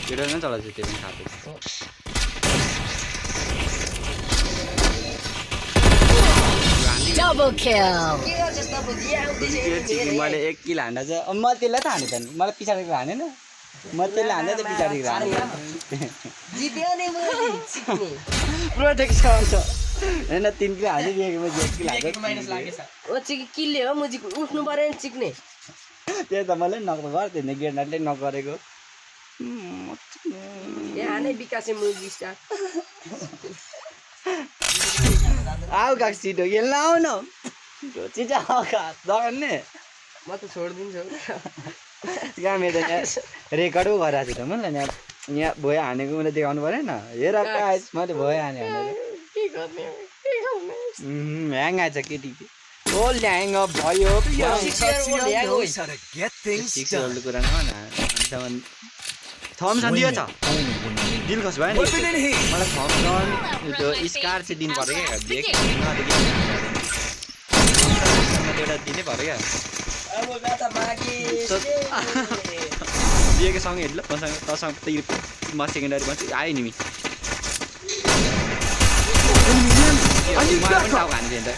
एउटा नै चलाउँछ त्यो पनि खाएको Double kill. के गर्छ त बुझिया आउँदैछ मैले 1 किलो हान्दा चाहिँ अब म त्यसलाई त हाने त मलाई पछाडिको हानेन म त्यसलाई हान्दा त पछाडिको हाने जित्यो नि मुजी सिक्ने प्रोटेक्सन छ हैन 3 किलो हाने दिएको म 1 किलो हाने माइनस लागेछ ओ चिक किल्ले हो मुजी उठ्नु पर्यो नि चिक्ने त्यो त मलाई नक गर्थे नि गेर्नाले नगरेको यहाँ नै विकासे मुजी स्टार्ट आऊ गाक छिटो खेल्न आऊ न छिटो आऊ दगन्ने म त छोडिदिन्छु यहाँ मेरो यहाँ रेकर्ड पो गराएको छु त मलाई यहाँ भोयो हानेको मलाई देखाउनु परेन हेर गाइस मैले भोयो हाने भनेर ह्याङ आएछ केटी ओ ल्याङ भयो knows how to get things done. कुरा नभन हामीसँग थम्सन दियो छ दिल खस भयो नि Weapon in hand. मलाई थम्सन त्यो स्कार चाहिँ दिनु पऱ्यो क्या एउटा दिनै पऱ्यो क्या अब गाता मागे दिएको सँगै हेर्नु ल तसँग म सेकेन्डरी भन्छु आयो नि टाउको हानिदियो नि त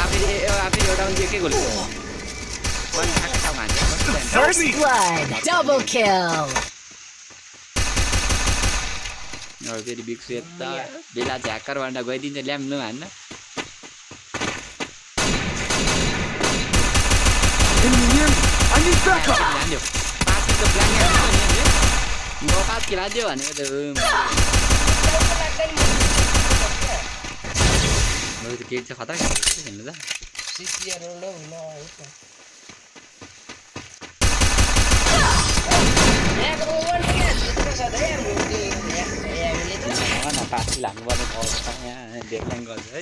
आफै एउटा दिएकै गोल टाउको हान्छ First blood. Double kill. फेरि बिक्सु यता बेला झ्याक्कर भनेर गइदिन्छ ल्याम्नु हान्न I need backup. हान्यो 5 kilo plan म 5 किलो दियो भनेको त केट चाहिँ खतरा खेल्नु त पाँच लाग्नुपर्ने यहाँ डेडलाइन गर्छ है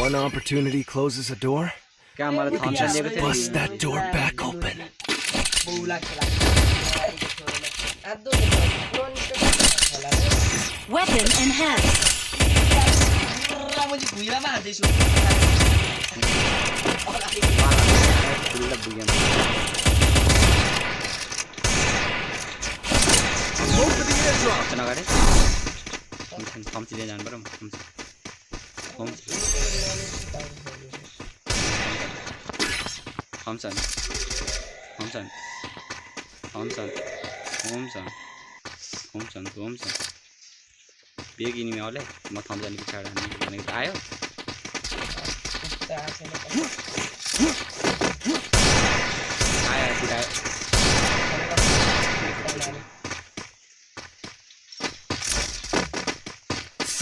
One opportunity closes a door. कहाँ मलाई थम्सन दिएको थियो Bust that door back open. Weapon enhanced. Go for the airdrop. नगरे थम्सीले जानु पर्यो थम्सन बेग इनिमी आउले म थम्सन पछाडि हान्ने भनेको त आयो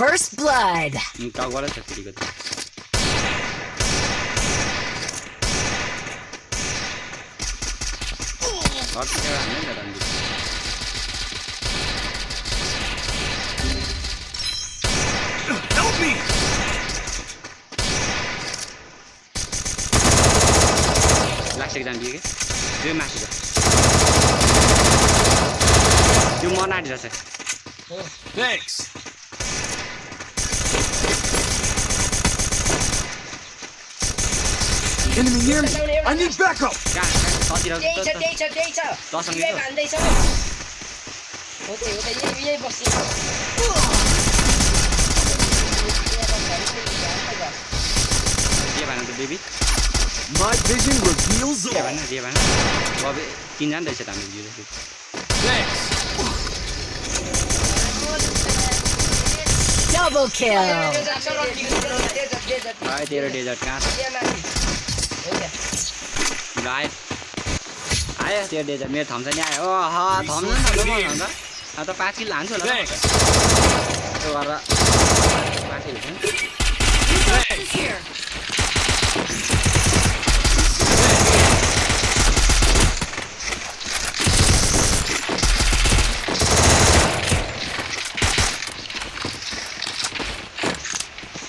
First blood. टाउकोबाट छ फेरिको त Help me. लास्ट एक्जाम दिए क्या त्यो माथि छ त्यो मर्न आँटिरहेछ Thanks. Enemy near me. I need backup. Baby My vision reveals all. अब तिनजना रहेछ त हामी Thanks. Double kill. तेरो डेजर्ट कहाँ छ आयो तेरो डेजर्ट मेरो थम्सन नि आयो थम्सन अब त 5 किलो लान्छु होला Thanks. त्यो गरेर 5 किलो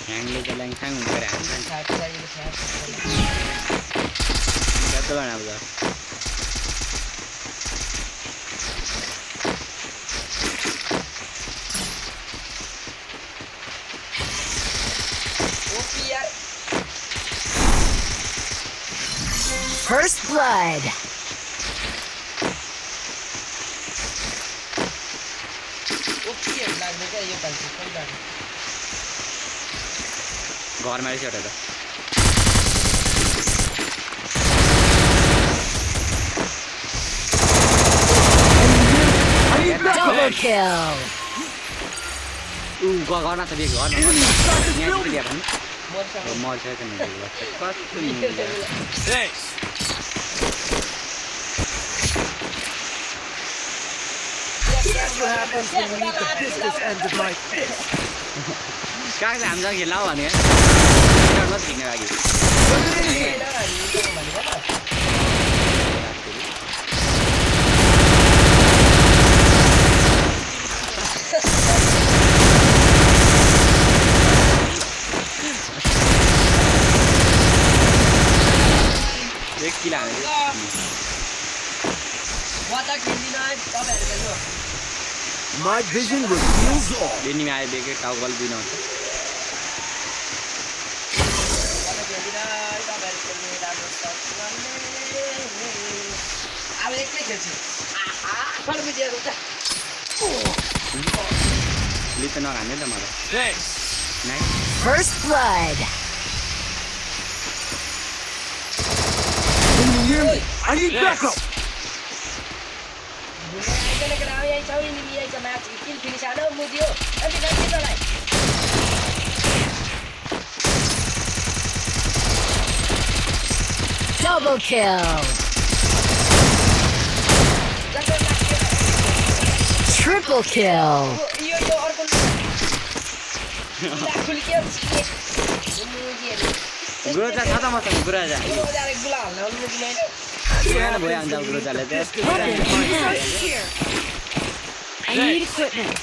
ह्याङले त ल्याङथाङ गरेर हान्छ कस्तो बनाएको छ First blood. घरमा रहेछ एउटा त Double kill. गर्न त बेग गर्न मर्छ Thanks. That's what happens when you meet the business end of my fist. काग चाहिँ हामीसँग खेल्न आऊ भने मात्रै खेल्ने लागि एक किलो हाने My vision reveals all. बेनीमा आयो बेके टाउको दिन आउँछ अब एक्लै खेल्छु ले त नखाने त मलाई Thanks. Nice First blood. Can you hear me? I need backup. Double kill. Triple kill. गुरोजा छ त मसँग गुरोजा पुरानो भयो अन्त गुरोजाले त I need equipment.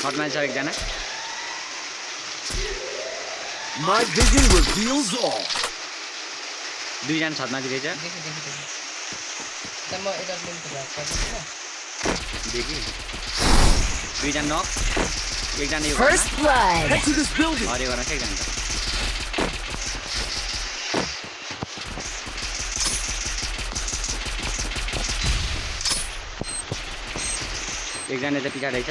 हटमा छ एकजना My vision reveals all. दुईजना छतमाथि रहेछ देखि दुईजना नक एकजना यो First blood. Head to this building. हरे गर्न छ एकजना एकजना चाहिँ पछाडि छ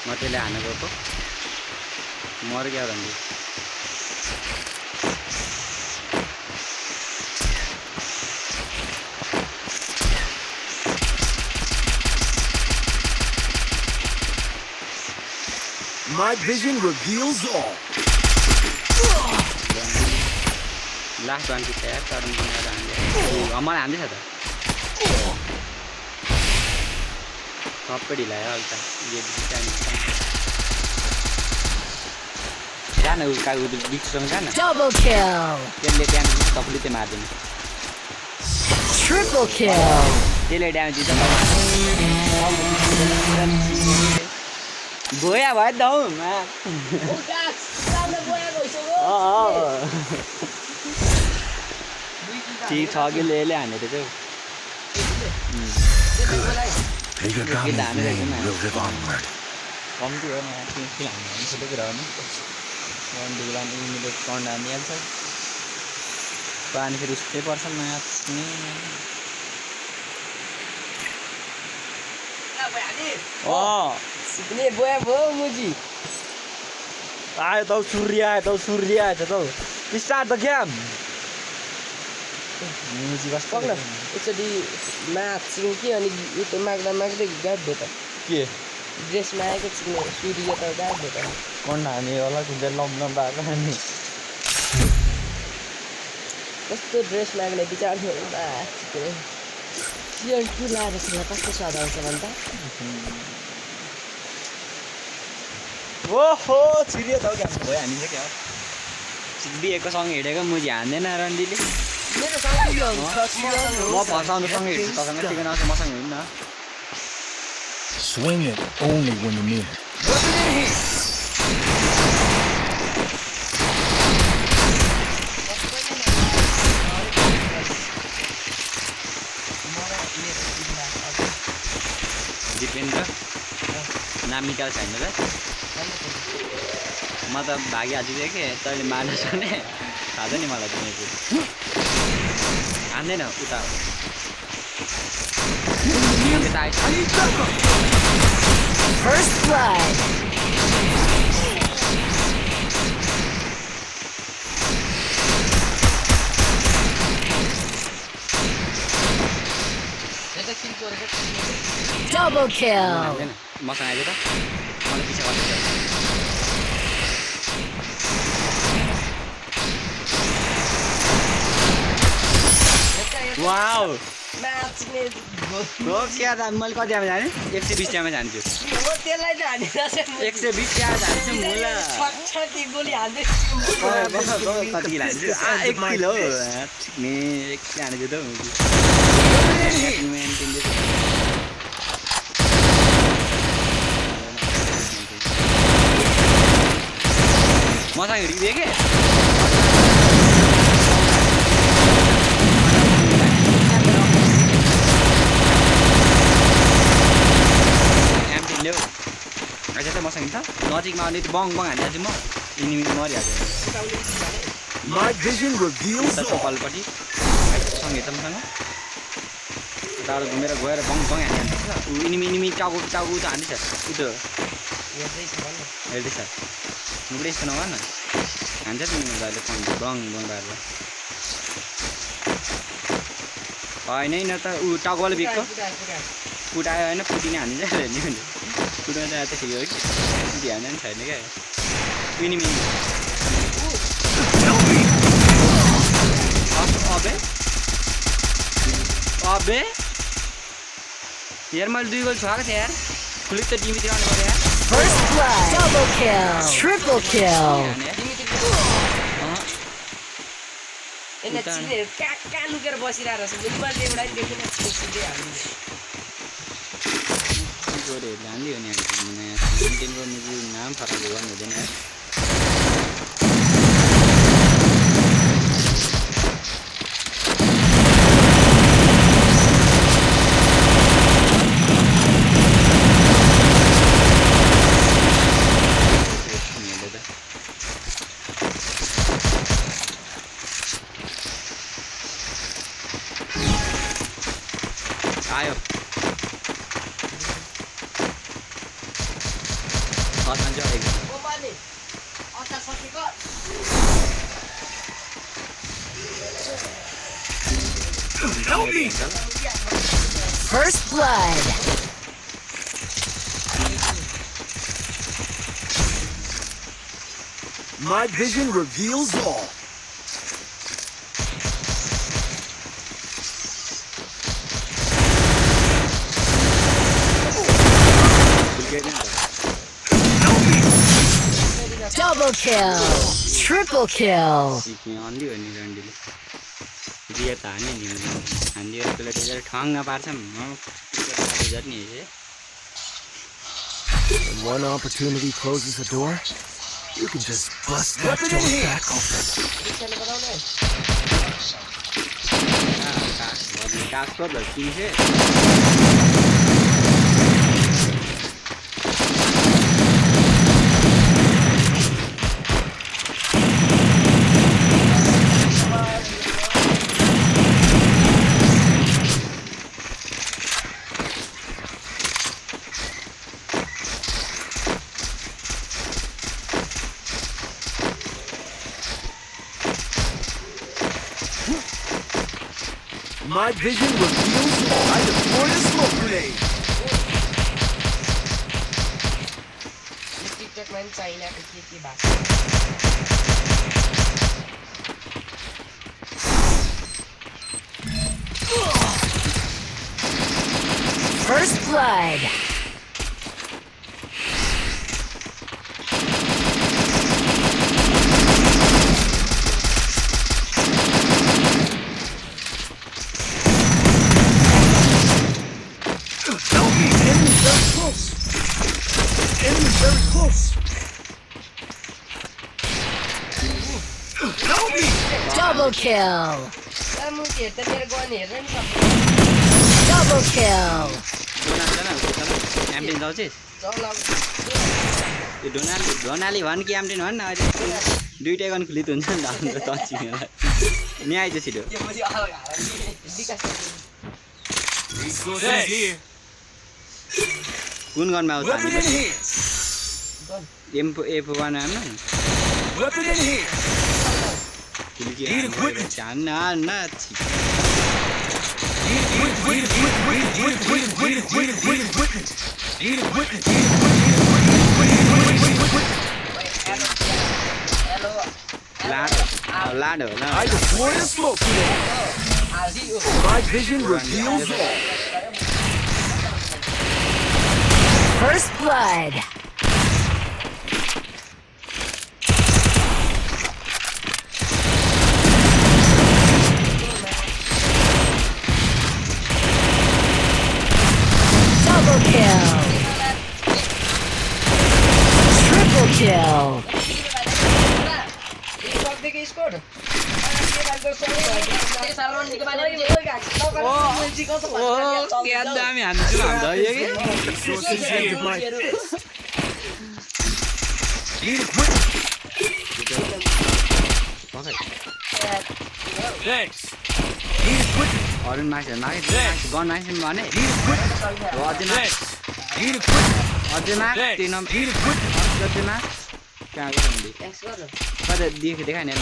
म त्यसले हान्न गएको मर गयो भन्दै My vision reveals all. Last one कि यार टर्न बनाएर हान्दै मलाई हान्दैछ त सबै ढिलायो अहिले त जान बिचसँग जान Double kill. त्यसले ड्यामेज तपाईँले चाहिँ मार्दैन Triple kill. त्यसले ड्यामेज दिन्छ गोया भयो दाउमा ठिक छ कि ले हानेको चाहिँ Pegagami's name will live onward. कम्ती हो यहाँ किन किन हामी छुट्टै कुरा हो नि दुईलाई इमिडिएट कन्ड हानिहाल्छ पानी फेरि उस्तै पर्छ म्याच नि सिक्ने बोया भयो मुजी आयो त सूर्य आएछ त स्टार्ट द गेम मुजी कस्तो पक्न एकचोटि नाच्यौँ कि अनि यो त माग्दा माग्दै गायब भयो त के ड्रेसमा आएको चिक्ने सूर्य त गायब भयो त कन्ड हाने होला कुन लम्ब भएको हाने कस्तो ड्रेस माग्ने विचार थियो चियर टु लाएर खाँदा कस्तो स्वाद आउँछ भन्छ ओहो छिरियो त क्या भयो हानिन्छ क्या बिहेको सँग हिँडेको मुजी हान्दैन रन्डीले मेरो सँगै यो म फर्साउनुसँग हिँड्छु तसँग चिकन आउँछ मसँग हिँड्न Swing it only when you mean it. Dipendra नाम निकाल्छ होइन र म त भागिहाल्छु थिएँ कि तैँले मार्नु छ भने थाहा छ नि मलाई तिमीको हान्दैन उता First blood. Double kill. हाल्दैन मसँग आइज त मलाई पछि गर्छ वाउ नाच्ने हो क्या त मैले कति ड्यामेज हाने 120 ड्यामेज हान्छु हो त्यसलाई त हानिरहेको 120 ड्यामेज हान्छु मुला छटछटी गोली हाल्दै कति किलो हान्छु 1 किलो हो मे 1 किलो हान्छु त मसँग हिँडिदिए के अझै त मसँग त नजिकमा आउने बङ बङ हानिहाल्छु म इनिमी मरिहाल्छु My vision reveals all. कपालपट्टि सँगै छ मसँग टाढो घुमेर गएर बङ बङ हानिहाल्छ ऊ इनिमी टाउको टाउको त हानिन्छ ऊ त हेर्दैछ मुगडे यस्तो नगर न हान्छ तिमी मजाले बङ बङ गरेर होइन न त ऊ टाउकोले बिक्क कुटायो होइन कुटिने हानिन्छ हेर्ने हुन्छ कुटाउनु त यता ठिकै हो कि कुटी हाल्ने पनि छैन क्या इनिमी अबे अबे यार मैले 2 गोल छुवाएको थिएँ यार फ्लिप त टिमतिर आउनु पर्यो यार First blood. Double kill. Triple kill. यसले चिनेर कहाँ लुकेर बसिरहेको रहेछ मैले एउटा नि देखिनँ सिधै हाल्नु गोरेहरूले हालिदियो नि मेन्टेनको मुभी नाम फरक गर्नु हुँदैन यार आयो Help me! First blood. My vision reveals all. Double kill. Triple kill. Only हो नि रन्डीले रिया त हाने नि हान्दी यसले त्यसले ठङ्गा पार्छ नि One opportunity closes the door, you can just bust that door back open. कासको भल्की है My vision reveals all. I deploy a smoke grenade. टिकटकमा पनि चाइनाको के भएको First blood. Help me! Enemy's very close. Enemy's very close. Help me! Double kill. मुखी हेर्दा मेरो gun हेर्न नि सक्छ Double kill. एमटिन जाउँछ चलाउ यो डोनाली भन् कि एमटिन भन् न अहिले दुइटै गन खुलित हुन्छ नि त हाम्रो तचिङलाई नि आइज छिटो विकास Resources here. कुन गनमा आउँछ Weapon in हामी hands. एफ1 हान्न Weapon in hands. Need equipment. हान्न हान्न Need Lado I deploy a smoke grenade. My vision reveals all. First blood. Double kill. Triple kill. क्या दामी हान्छु भन्दा यो कि Resources saved my. Need equipment. Thanks. Need equipment. Arun मान्छे मागे गन मान्छे भने Need equipment. अझै Thanks. Need equipment. अझै मा Thanks. तीन Need equipment. जति मा कहाँ गर्नु कतै देखाइ नि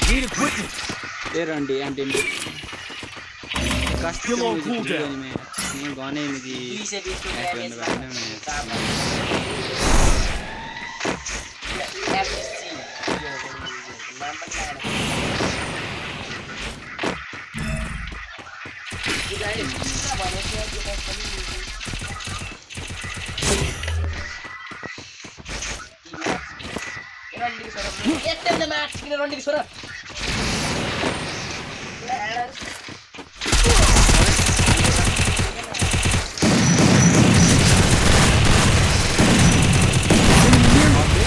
Need equipment. तेरो अन्डी एमटी Still on cooldown. मैं गाने में जी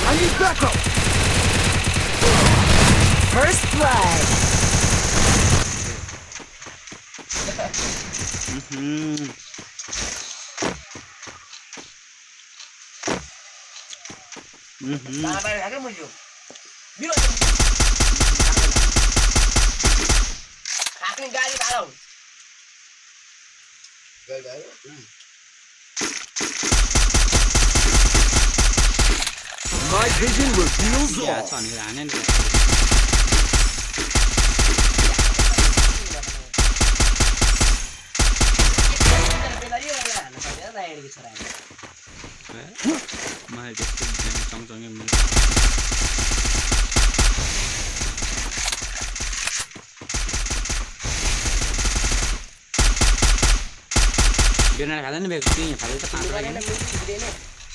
I need backup. First blood. My vision reveals yeah all. छन् हाने नि मलाई त्यस्तो सँगसँगै बिना खाँदैन बेग त्यही खाँदै त पाँच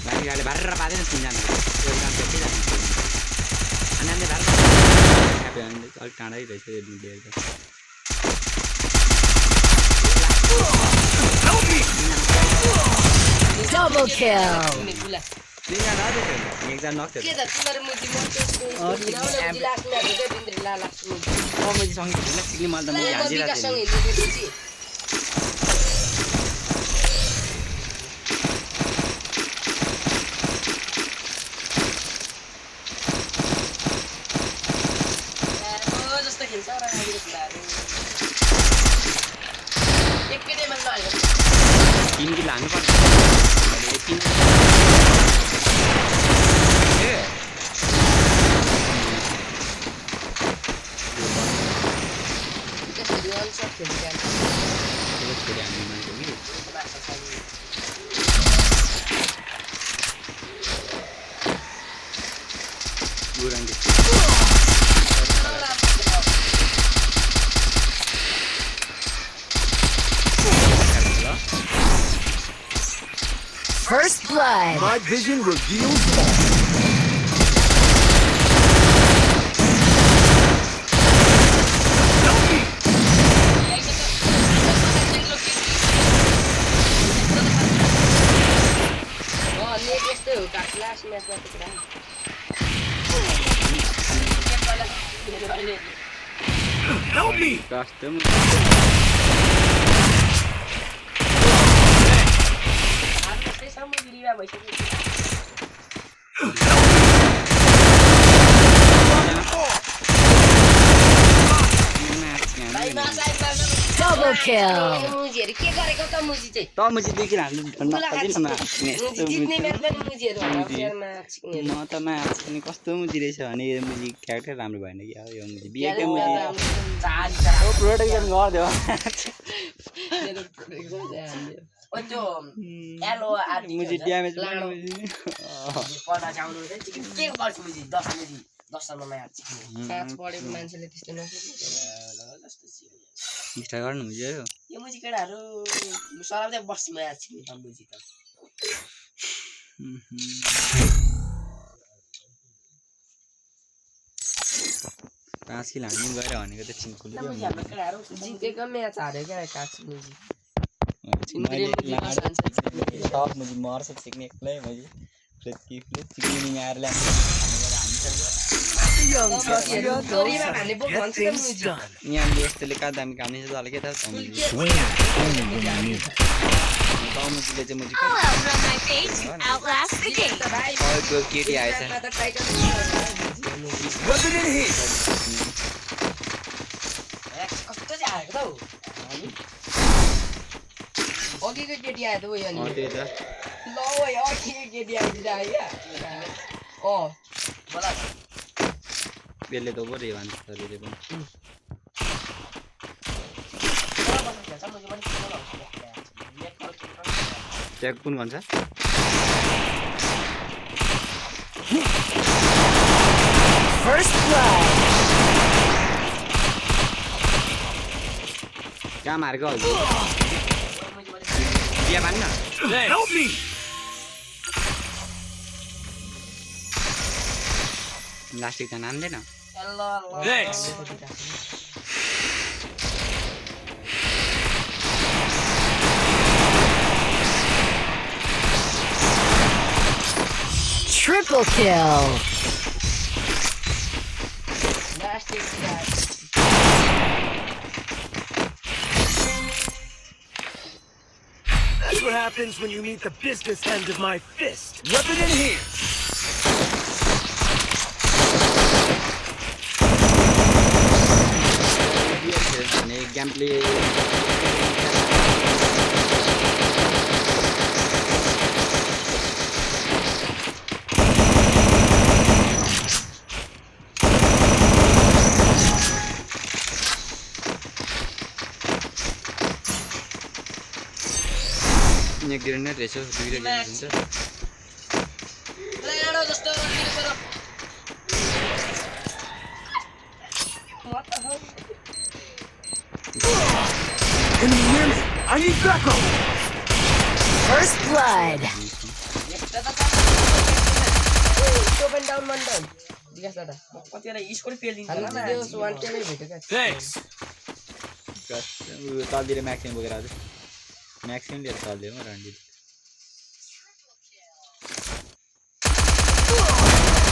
बाकी गाडी भरेर पाँदैन तिनजना एकदम त्यति जान्छ अनि भएर अलिक टाढै रहेछ Double kill. तिनजना एकजना नक्थ्यो मैले सँगै थिएन सिक्किम मैले त मैले हाजिरहेको थिएँ तीन की लाने पर तीन First blood. My vision reveals all. Help me. Help me. custom Double kill. मुजीहरू के गरेको त मुजी चाहिँ त मुजी 2 किलो हाल्नु भन्नु मुजी जित्ने बेला पनि मुजीहरू म त मार्ने कस्तो मुजी रहेछ भने यो मुजी क्यारेक्टर राम्रो भएन कि अब यो मुजी बिहेकै मुजी ओ प्रोटेक्सन गर्दियो त्यो एलो आर्मी मुजी ड्यामेज लाडो। पढ्दा चाहिँ आउनु के गर्छु मुजी 10 मुजी 10 सालमा हार्छ साथ पढेको मान्छेले त्यस्तो नसोच्नु स्टार्ट गर्नु मुजी हो यो मुजी केटाहरू सराउँदै बस्छु म हार्छ नि मुजी त 5 किलो हाल्नु गएर भनेको त चिन्कुल मुजी हाम्रो केटाहरू जितेको म्याच हार्यो क्या काक्स मुजी सब मुजी मर्छ सिक्ने एक्लै मुजी चिक्ने आएर तोरीमा हाल्ने पो भन्छ त मुजी यहाँले यस्तोले कहाँ दामी काम छ तल के थाहा छ मुजीले चाहिँ मुजी Love from my face outlast the game. अर्को केटी आएछ Weapon in hand. कस्तो चाहिँ हारेको त हौ अघिको केटी आयो त उयो अनि त्यही त ल ओइ अघिको केटी आइदिँदा क्या मलाई बेलले त ओभर भन्छ सरले पनि त्यहाँ कुन भन्छ First blood. कहाँ मारेको हजुर बिहा मान्न Help me. लास्ट एकजना नान्दैन Thanks. Triple kill. लास्ट एकजना That's what happens when you meet the business end of my fist. Weapon in hand. भने गेम प्ले एक ग्रेनेड रहेछ दुईटा ग्रेनेड हुन्छ लाडो जस्तो Enemy near me. I need backup. First blood. Open down one down जिज्ञास दादा कतिवटा score पेलिन्छ हाल्नु चाहिँ देऊ वान टेलै भेट्यो क्या Thanks. तलतिर म्याक्सिमम बोकेर आज म्याक्सिमम लिएर चल्दियो म रन्डी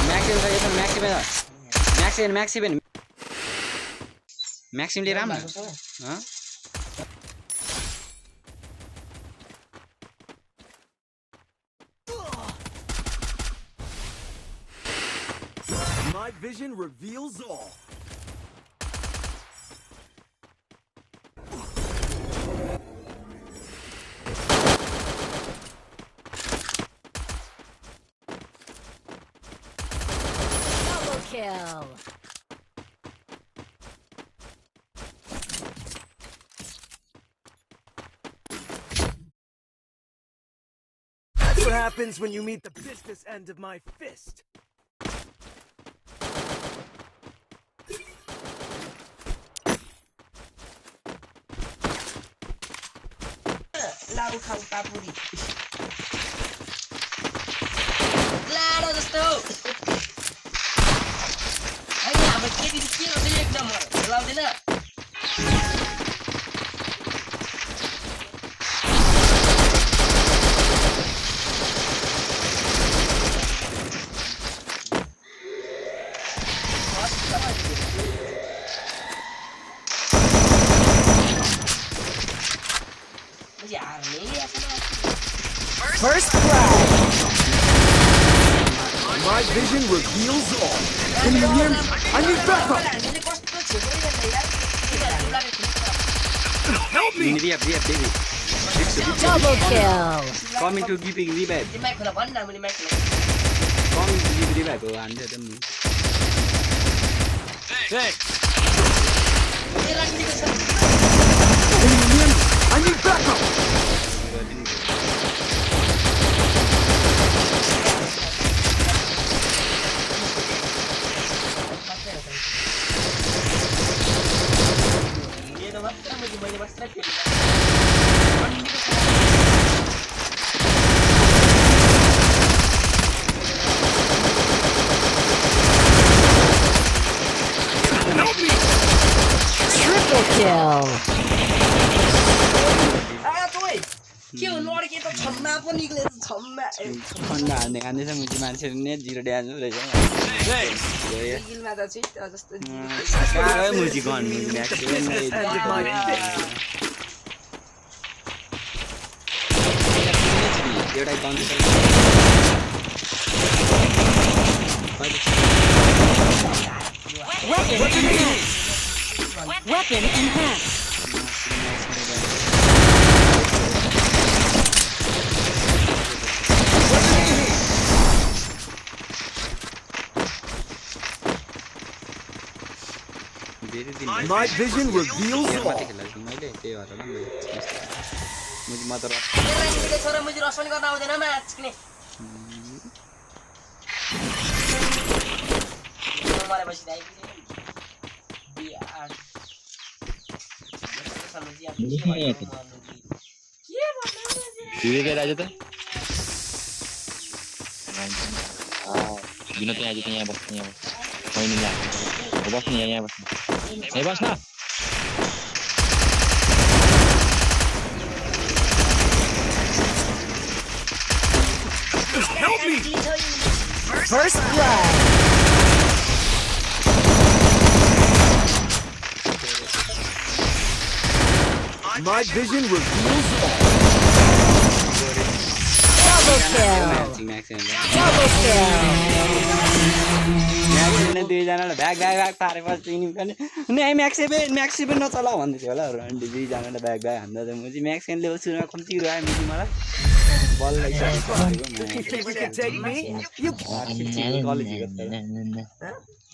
म्याक्सिमम छ यो त म्याक्सिमम लिएर आउँ न My vision reveals all. Double kill. That's what happens when you meet the business end of my fist. लाडो खाऊ पापुरी लाडो जस्तो होइन अब केटी के गर्छ एकदम लाउँदैन First blood. My vision reveals all. Enemy near me. I need backup. Help me! Baby. Double kill. Coming to give revive. तिमीलाई खोला भन् न मैले माइक खोला Coming to give revive. हो हान्छ त नि ए राखिदिएको छ I need backup! ये त मात्र मैले मात्र फेरि Help me! Triple kill. के हो लड्के त छम्मा पो निक्लेछ छम्मा खन्डा हान्ने खाँदैछ मुजी मान्छेले नै 0 ड्यान्स रहेछ गिलमा त चाहिँ जस्तो कागै मुजी गन मुजी म्याक्सिमम एउटा counter Weapon enhanced. Night vision reveals all. मैले त्यही भएर ल मुजी मात्र राखिदिएको छ र मैले रस पनि गर्न आउँदैन म्याच किने मलाई बसी राजा त विनोद आज त यहाँ बस्ने यहाँ बस्ने यहाँ बस्ने बस न Help me! First blood. Night vision reveals all. Double kill. Double kill. दुईजनालाई ब्याग ब्याग ब्याग पारेपछि म्याक्सिमम नचला भन्दै थियो होला अनि दुईजनालाई ब्याग ब्याग हान्दा त म चाहिँ म्याक्सिमम लेभल सुरुमा कम्ती रुवायो मुजी मलाई बल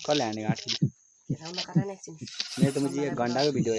कसले हानेको 8 राउन्ड काटा नि एकछिन मेरो त मुजी 1 घन्टाको भिडियो